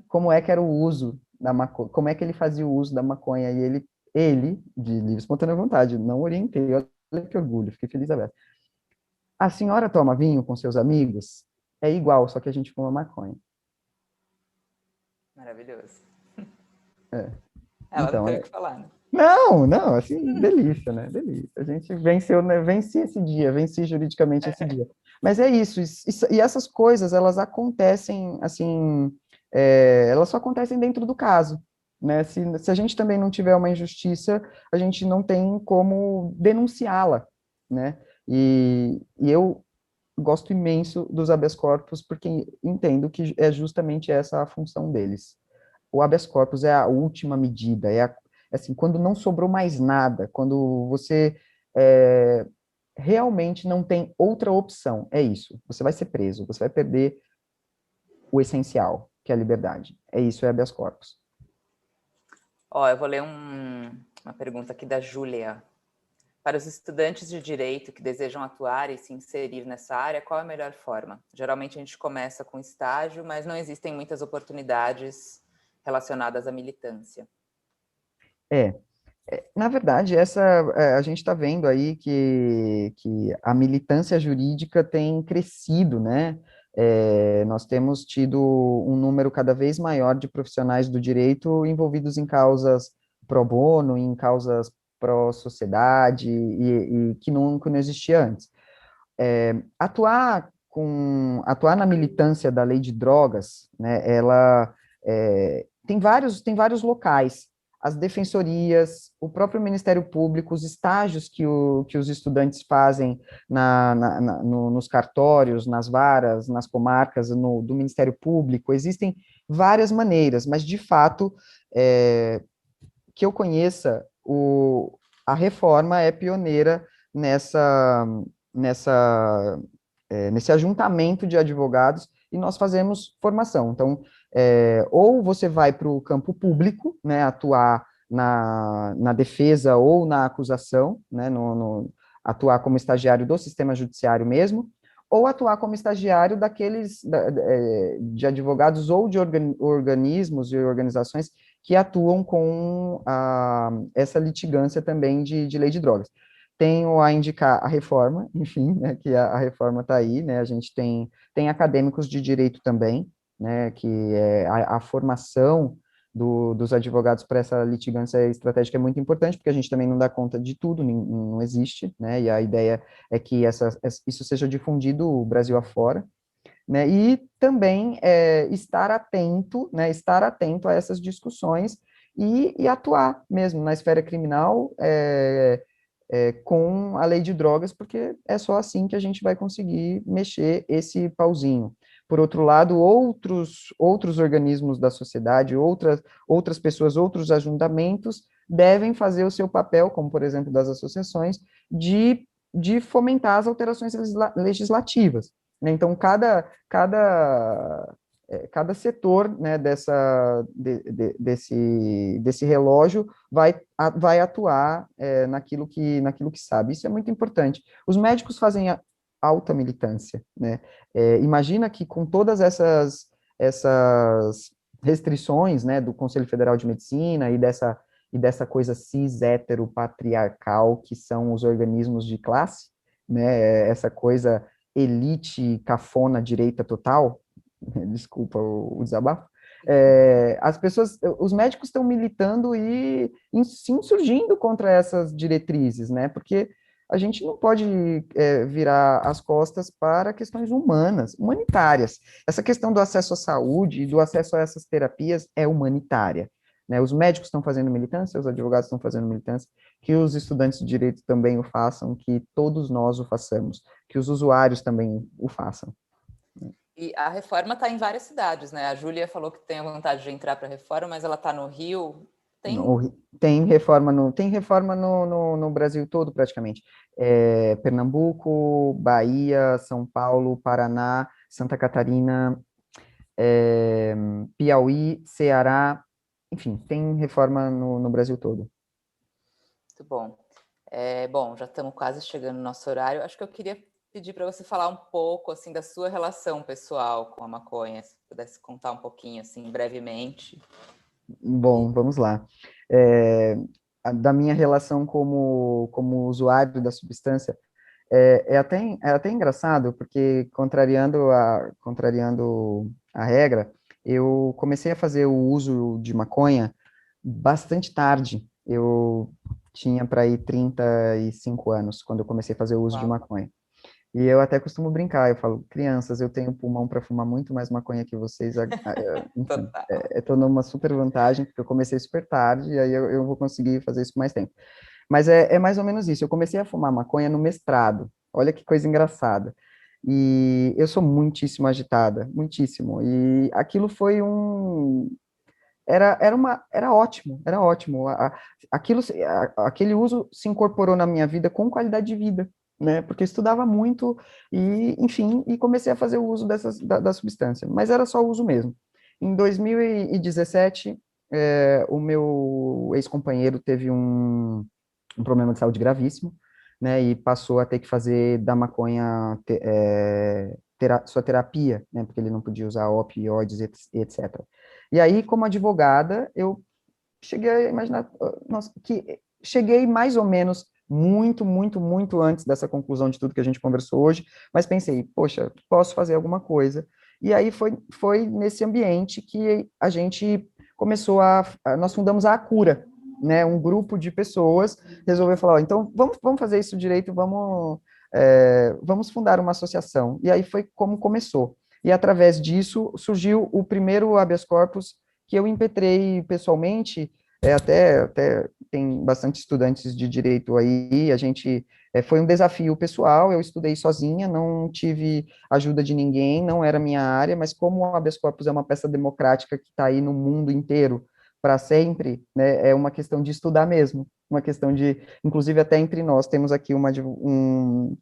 como é que era o uso da maconha, como é que ele fazia o uso da maconha, e ele de livre e espontânea vontade, não orientei, olha que orgulho, fiquei feliz a ver. A senhora toma vinho com seus amigos? É igual, só que a gente fuma maconha. Maravilhoso. É. Ela não Então, tem o que falar, né? não, assim, delícia, né? Delícia. A gente venceu, né? Venci juridicamente esse dia. Mas é isso, e essas coisas, elas acontecem, assim, elas só acontecem dentro do caso, né? Se a gente também não tiver uma injustiça, a gente não tem como denunciá-la, né? E eu gosto imenso dos habeas corpus, porque entendo que é justamente essa a função deles. O habeas corpus é a última medida, assim, quando não sobrou mais nada, quando você é, realmente não tem outra opção, é isso, você vai ser preso, você vai perder o essencial, que é a liberdade. É isso, é habeas corpus. Ó, eu vou ler uma pergunta aqui da Júlia. Para os estudantes de direito que desejam atuar e se inserir nessa área, qual é a melhor forma? Geralmente a gente começa com estágio, mas não existem muitas oportunidades relacionadas à militância. Na verdade, a gente está vendo aí que a militância jurídica tem crescido, né? Nós temos tido um número cada vez maior de profissionais do direito envolvidos em causas pro bono, em causas pró-sociedade, e que não existia antes. Atuar na militância da lei de drogas, né, ela tem vários locais, as defensorias, o próprio Ministério Público, os estágios que os estudantes fazem nos cartórios, nas varas, nas comarcas do Ministério Público, existem várias maneiras, mas, de fato, que eu conheça, a reforma é pioneira nessa nesse ajuntamento de advogados, e nós fazemos formação. Então, ou você vai para o campo público, né, atuar na defesa ou na acusação, né, atuar como estagiário do sistema judiciário mesmo, ou atuar como estagiário de advogados ou de organismos e organizações que atuam com essa litigância também de lei de drogas. Tenho a indicar a reforma, enfim, né, que a reforma está aí, né, a gente tem acadêmicos de direito também, né, que a formação dos advogados para essa litigância estratégica é muito importante, porque a gente também não dá conta de tudo, não existe, né, e a ideia é que isso seja difundido o Brasil afora, né, e também estar atento a essas discussões e atuar mesmo na esfera criminal, com a lei de drogas, porque é só assim que a gente vai conseguir mexer esse pauzinho. Por outro lado, outros organismos da sociedade, outras pessoas, outros ajuntamentos devem fazer o seu papel, como, por exemplo, das associações, de fomentar as alterações legislativas, né? Então, cada setor, né, desse relógio vai atuar naquilo que sabe. Isso é muito importante. Os médicos fazem alta militância, né? Imagina que com todas essas restrições, né, do Conselho Federal de Medicina e dessa coisa cis-hétero-patriarcal que são os organismos de classe, né, essa coisa elite, cafona, direita total, desculpa o desabafo, as pessoas, os médicos estão militando e se insurgindo contra essas diretrizes, né, porque a gente não pode virar as costas para questões humanas, humanitárias. Essa questão do acesso à saúde e do acesso a essas terapias é humanitária, né? Os médicos estão fazendo militância, os advogados estão fazendo militância, que os estudantes de direito também o façam, que todos nós o façamos, que os usuários também o façam. E a reforma está em várias cidades, né? A Júlia falou que tem a vontade de entrar para a reforma, mas ela está no Rio. Tem reforma no Brasil todo, praticamente. Pernambuco, Bahia, São Paulo, Paraná, Santa Catarina, Piauí, Ceará, enfim, tem reforma no Brasil todo. Muito bom. Bom, já estamos quase chegando no nosso horário. Acho que eu queria pedir para você falar um pouco assim da sua relação pessoal com a maconha, se pudesse contar um pouquinho assim brevemente. Bom, vamos lá. Da minha relação como usuário da substância, é até engraçado, porque contrariando a regra, eu comecei a fazer o uso de maconha bastante tarde. Eu tinha para ir 35 anos quando eu comecei a fazer o uso de Uau. maconha. E eu até costumo brincar, eu falo, crianças, eu tenho pulmão para fumar muito mais maconha que vocês, enfim, Total. estou numa super vantagem, porque eu comecei super tarde, e aí eu vou conseguir fazer isso com mais tempo. Mas é mais ou menos isso, eu comecei a fumar maconha no mestrado, olha que coisa engraçada. E eu sou muitíssimo agitada, muitíssimo, e aquilo foi era ótimo, era ótimo. Aquele uso se incorporou na minha vida com qualidade de vida, né? Porque eu estudava muito e, enfim, e comecei a fazer o uso da substância, mas era só o uso mesmo. Em 2017, o meu ex-companheiro teve um problema de saúde gravíssimo, né? E passou a ter que fazer da maconha sua terapia, né? Porque ele não podia usar opioides, etc. E aí, como advogada, eu cheguei a imaginar, nossa, que cheguei mais ou menos muito, muito, muito antes dessa conclusão de tudo que a gente conversou hoje, mas pensei, poxa, posso fazer alguma coisa. E aí foi nesse ambiente que a gente começou nós fundamos a Cura, né? Um grupo de pessoas resolveu falar, ó, então vamos fazer isso direito, vamos fundar uma associação. E aí foi como começou. E através disso surgiu o primeiro habeas corpus que eu impetrei pessoalmente, até tem bastante estudantes de direito aí, foi um desafio pessoal, eu estudei sozinha, não tive ajuda de ninguém, não era minha área, mas como o habeas corpus é uma peça democrática que está aí no mundo inteiro para sempre, né, é uma questão de estudar mesmo, uma questão de, inclusive até entre nós, temos aqui um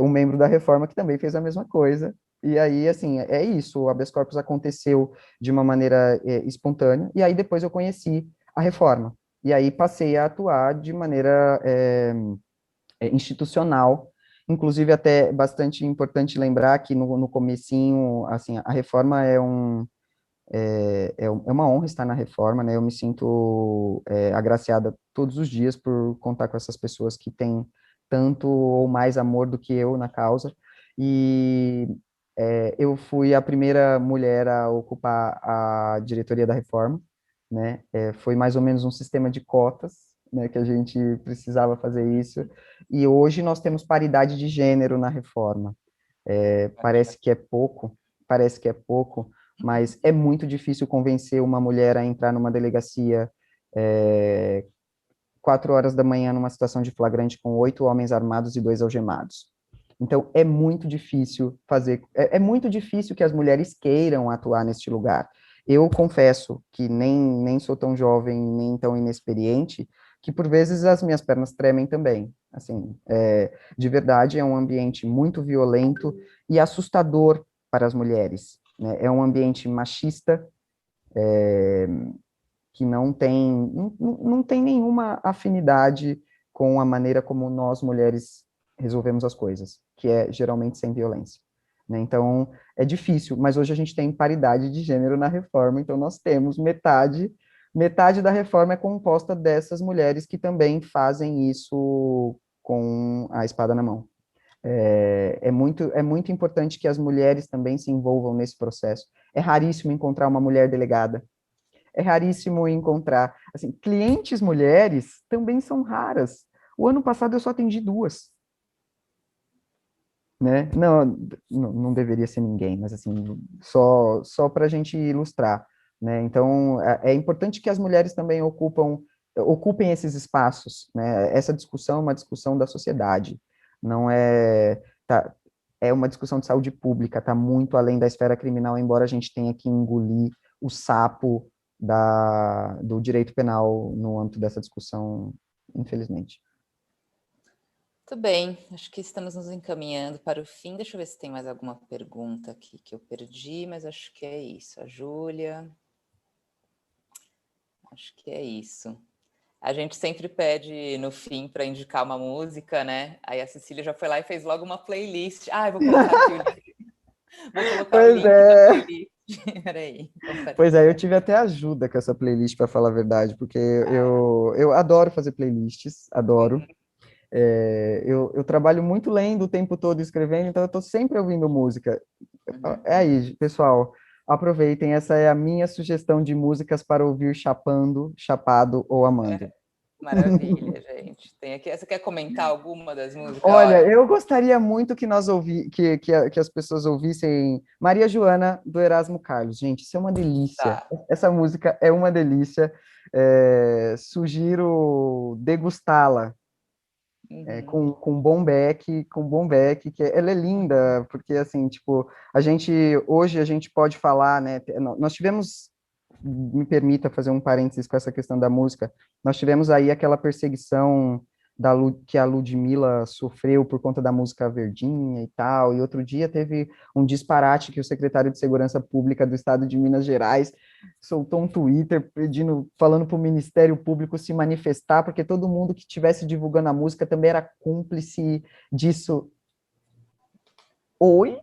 membro da Reforma que também fez a mesma coisa, e aí, assim, é isso, o habeas corpus aconteceu de uma maneira espontânea, e aí depois eu conheci a Reforma, e aí passei a atuar de maneira institucional, inclusive até bastante importante lembrar que no comecinho, assim, a Reforma é uma honra estar na Reforma, né, eu me sinto agraciada todos os dias por contar com essas pessoas que têm tanto ou mais amor do que eu na causa, e eu fui a primeira mulher a ocupar a diretoria da Reforma, né, foi mais ou menos um sistema de cotas, né, que a gente precisava fazer isso, e hoje nós temos paridade de gênero na Reforma. Parece que é pouco, mas é muito difícil convencer uma mulher a entrar numa delegacia 4 horas da manhã numa situação de flagrante com 8 homens armados e 2 algemados. Então, é muito difícil é muito difícil que as mulheres queiram atuar neste lugar. Eu confesso que nem sou tão jovem, nem tão inexperiente, que por vezes as minhas pernas tremem também. Assim, de verdade, é um ambiente muito violento e assustador para as mulheres, né? É um ambiente machista, que não tem nenhuma afinidade com a maneira como nós, mulheres, resolvemos as coisas. que é geralmente sem violência, né? Então, é difícil, mas hoje a gente tem paridade de gênero na reforma, então nós temos metade da reforma é composta dessas mulheres que também fazem isso com a espada na mão. É muito importante que as mulheres também se envolvam nesse processo. É raríssimo encontrar uma mulher delegada. É raríssimo encontrar. Assim, clientes mulheres também são raras. O ano passado eu só atendi 2. Né? Não deveria ser ninguém, mas assim, só para a gente ilustrar, né? Então, é importante que as mulheres também ocupem esses espaços, né? Essa discussão é uma discussão da sociedade, não é, tá, é uma discussão de saúde pública, está muito além da esfera criminal, embora a gente tenha que engolir o sapo do direito penal no âmbito dessa discussão, infelizmente. Muito bem, acho que estamos nos encaminhando para o fim. Deixa eu ver se tem mais alguma pergunta aqui que eu perdi, mas acho que é isso. A Júlia. Acho que é isso. A gente sempre pede no fim para indicar uma música, né? Aí a Cecília já foi lá e fez logo uma playlist. Ah, eu vou colocar aqui o link. Vou colocar o link da playlist. Peraí. Pois é, eu tive até ajuda com essa playlist, para falar a verdade, porque eu adoro fazer playlists, adoro. Eu trabalho muito lendo o tempo todo, escrevendo, então eu estou sempre ouvindo música. É aí, pessoal, aproveitem, essa é a minha sugestão de músicas para ouvir chapando, chapado ou amando. Maravilha, gente. Tem aqui. Você quer comentar alguma das músicas? Olha, eu gostaria muito que que as pessoas ouvissem Maria Joana, do Erasmo Carlos. Gente, isso é uma delícia. Tá. Essa música é uma delícia. Sugiro degustá-la. Com bom back, que ela é linda, porque assim, tipo, hoje a gente pode falar, né, nós tivemos, me permita fazer um parênteses com essa questão da música, nós tivemos aí aquela perseguição que a Ludmilla sofreu por conta da música Verdinha e tal, e outro dia teve um disparate que o secretário de Segurança Pública do Estado de Minas Gerais soltou um Twitter falando para o Ministério Público se manifestar, porque todo mundo que estivesse divulgando a música também era cúmplice disso. Oi?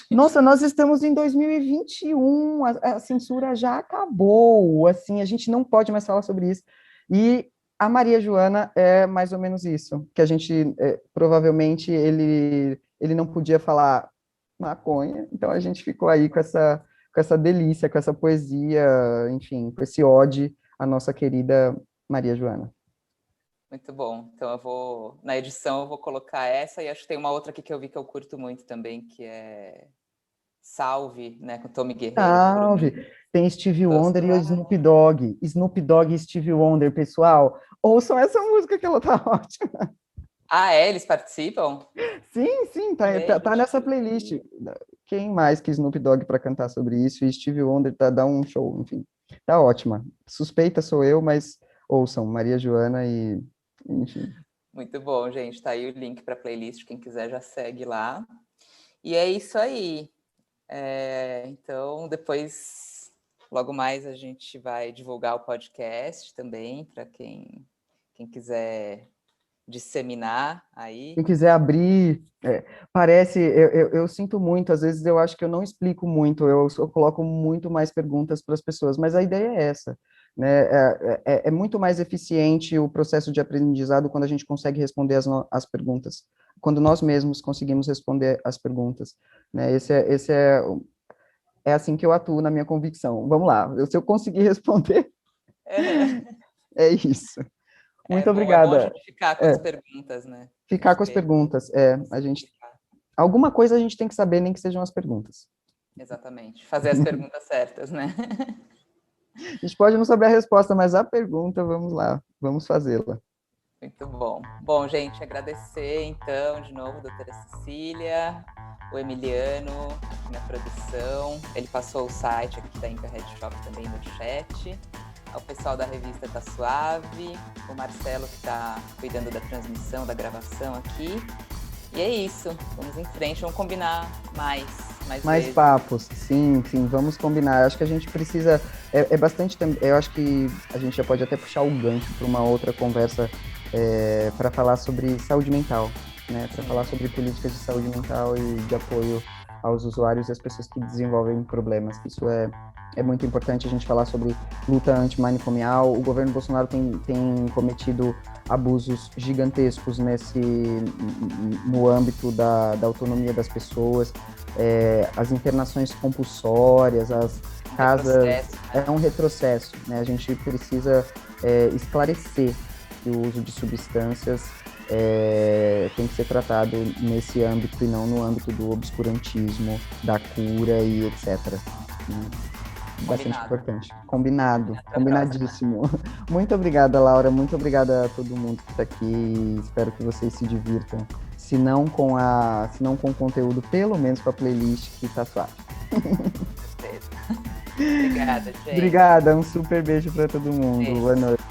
Nossa, nós estamos em 2021, a censura já acabou, assim, a gente não pode mais falar sobre isso. E a Maria Joana é mais ou menos isso, que a gente, provavelmente, ele não podia falar maconha, então a gente ficou aí com essa delícia, com essa poesia, enfim, com esse ode à nossa querida Maria Joana. Muito bom. Então na edição eu vou colocar essa, e acho que tem uma outra aqui que eu vi que eu curto muito também, que é Salve, né, com Tommy Guerreiro. Salve! Tem Stevie Wonder e o Snoop Dogg. Snoop Dogg e Stevie Wonder, pessoal. Ouçam essa música que ela tá ótima. Ah, eles participam? Sim, tá nessa playlist. Quem mais que Snoop Dogg para cantar sobre isso? E Stevie Wonder dá um show, enfim. Tá ótima. Suspeita sou eu, mas ouçam, Maria Joana e enfim. Muito bom, gente. Tá aí o link para a playlist, quem quiser já segue lá. E é isso aí. Então, depois, logo mais, a gente vai divulgar o podcast também, para quem quiser disseminar aí. Quem quiser abrir, parece, eu sinto muito, às vezes eu acho que eu não explico muito, eu coloco muito mais perguntas para as pessoas, mas a ideia é essa, né? É muito mais eficiente o processo de aprendizado quando a gente consegue responder as perguntas, quando nós mesmos conseguimos responder as perguntas, né? É assim que eu atuo na minha convicção. Vamos lá, se eu conseguir responder, é isso. Muito obrigada. É bom a gente ficar com as perguntas, né? Ficar com as perguntas, alguma coisa a gente tem que saber, nem que sejam as perguntas. Exatamente, fazer as perguntas certas, né? A gente pode não saber a resposta, mas a pergunta, vamos lá, vamos fazê-la. Muito bom. Bom, gente, agradecer, então, de novo, a doutora Cecília, o Emiliano, na produção. Ele passou o site aqui da Inca Red Shop também no chat. Ao pessoal da revista Tá Suave, o Marcelo que está cuidando da transmissão, da gravação aqui. E é isso, vamos em frente, vamos combinar mais vezes. Papos, sim, vamos combinar. Acho que a gente precisa, bastante, eu acho que a gente já pode até puxar o gancho para uma outra conversa para falar sobre saúde mental, né, para falar sobre políticas de saúde mental e de apoio aos usuários e às pessoas que desenvolvem problemas. Isso é muito importante a gente falar sobre luta antimanicomial. O governo Bolsonaro tem cometido abusos gigantescos no âmbito da autonomia das pessoas, as internações compulsórias, as casas... É um retrocesso, né? A gente precisa esclarecer que o uso de substâncias tem que ser tratado nesse âmbito e não no âmbito do obscurantismo, da cura e etc. Bastante importante. Combinadíssimo. Muito obrigada, Laura. Muito obrigada a todo mundo que está aqui. Espero que vocês se divirtam. Se não com o conteúdo, pelo menos com a playlist que tá suave. Obrigada, gente. Obrigada. Um super beijo para todo mundo. Beijo. Boa noite.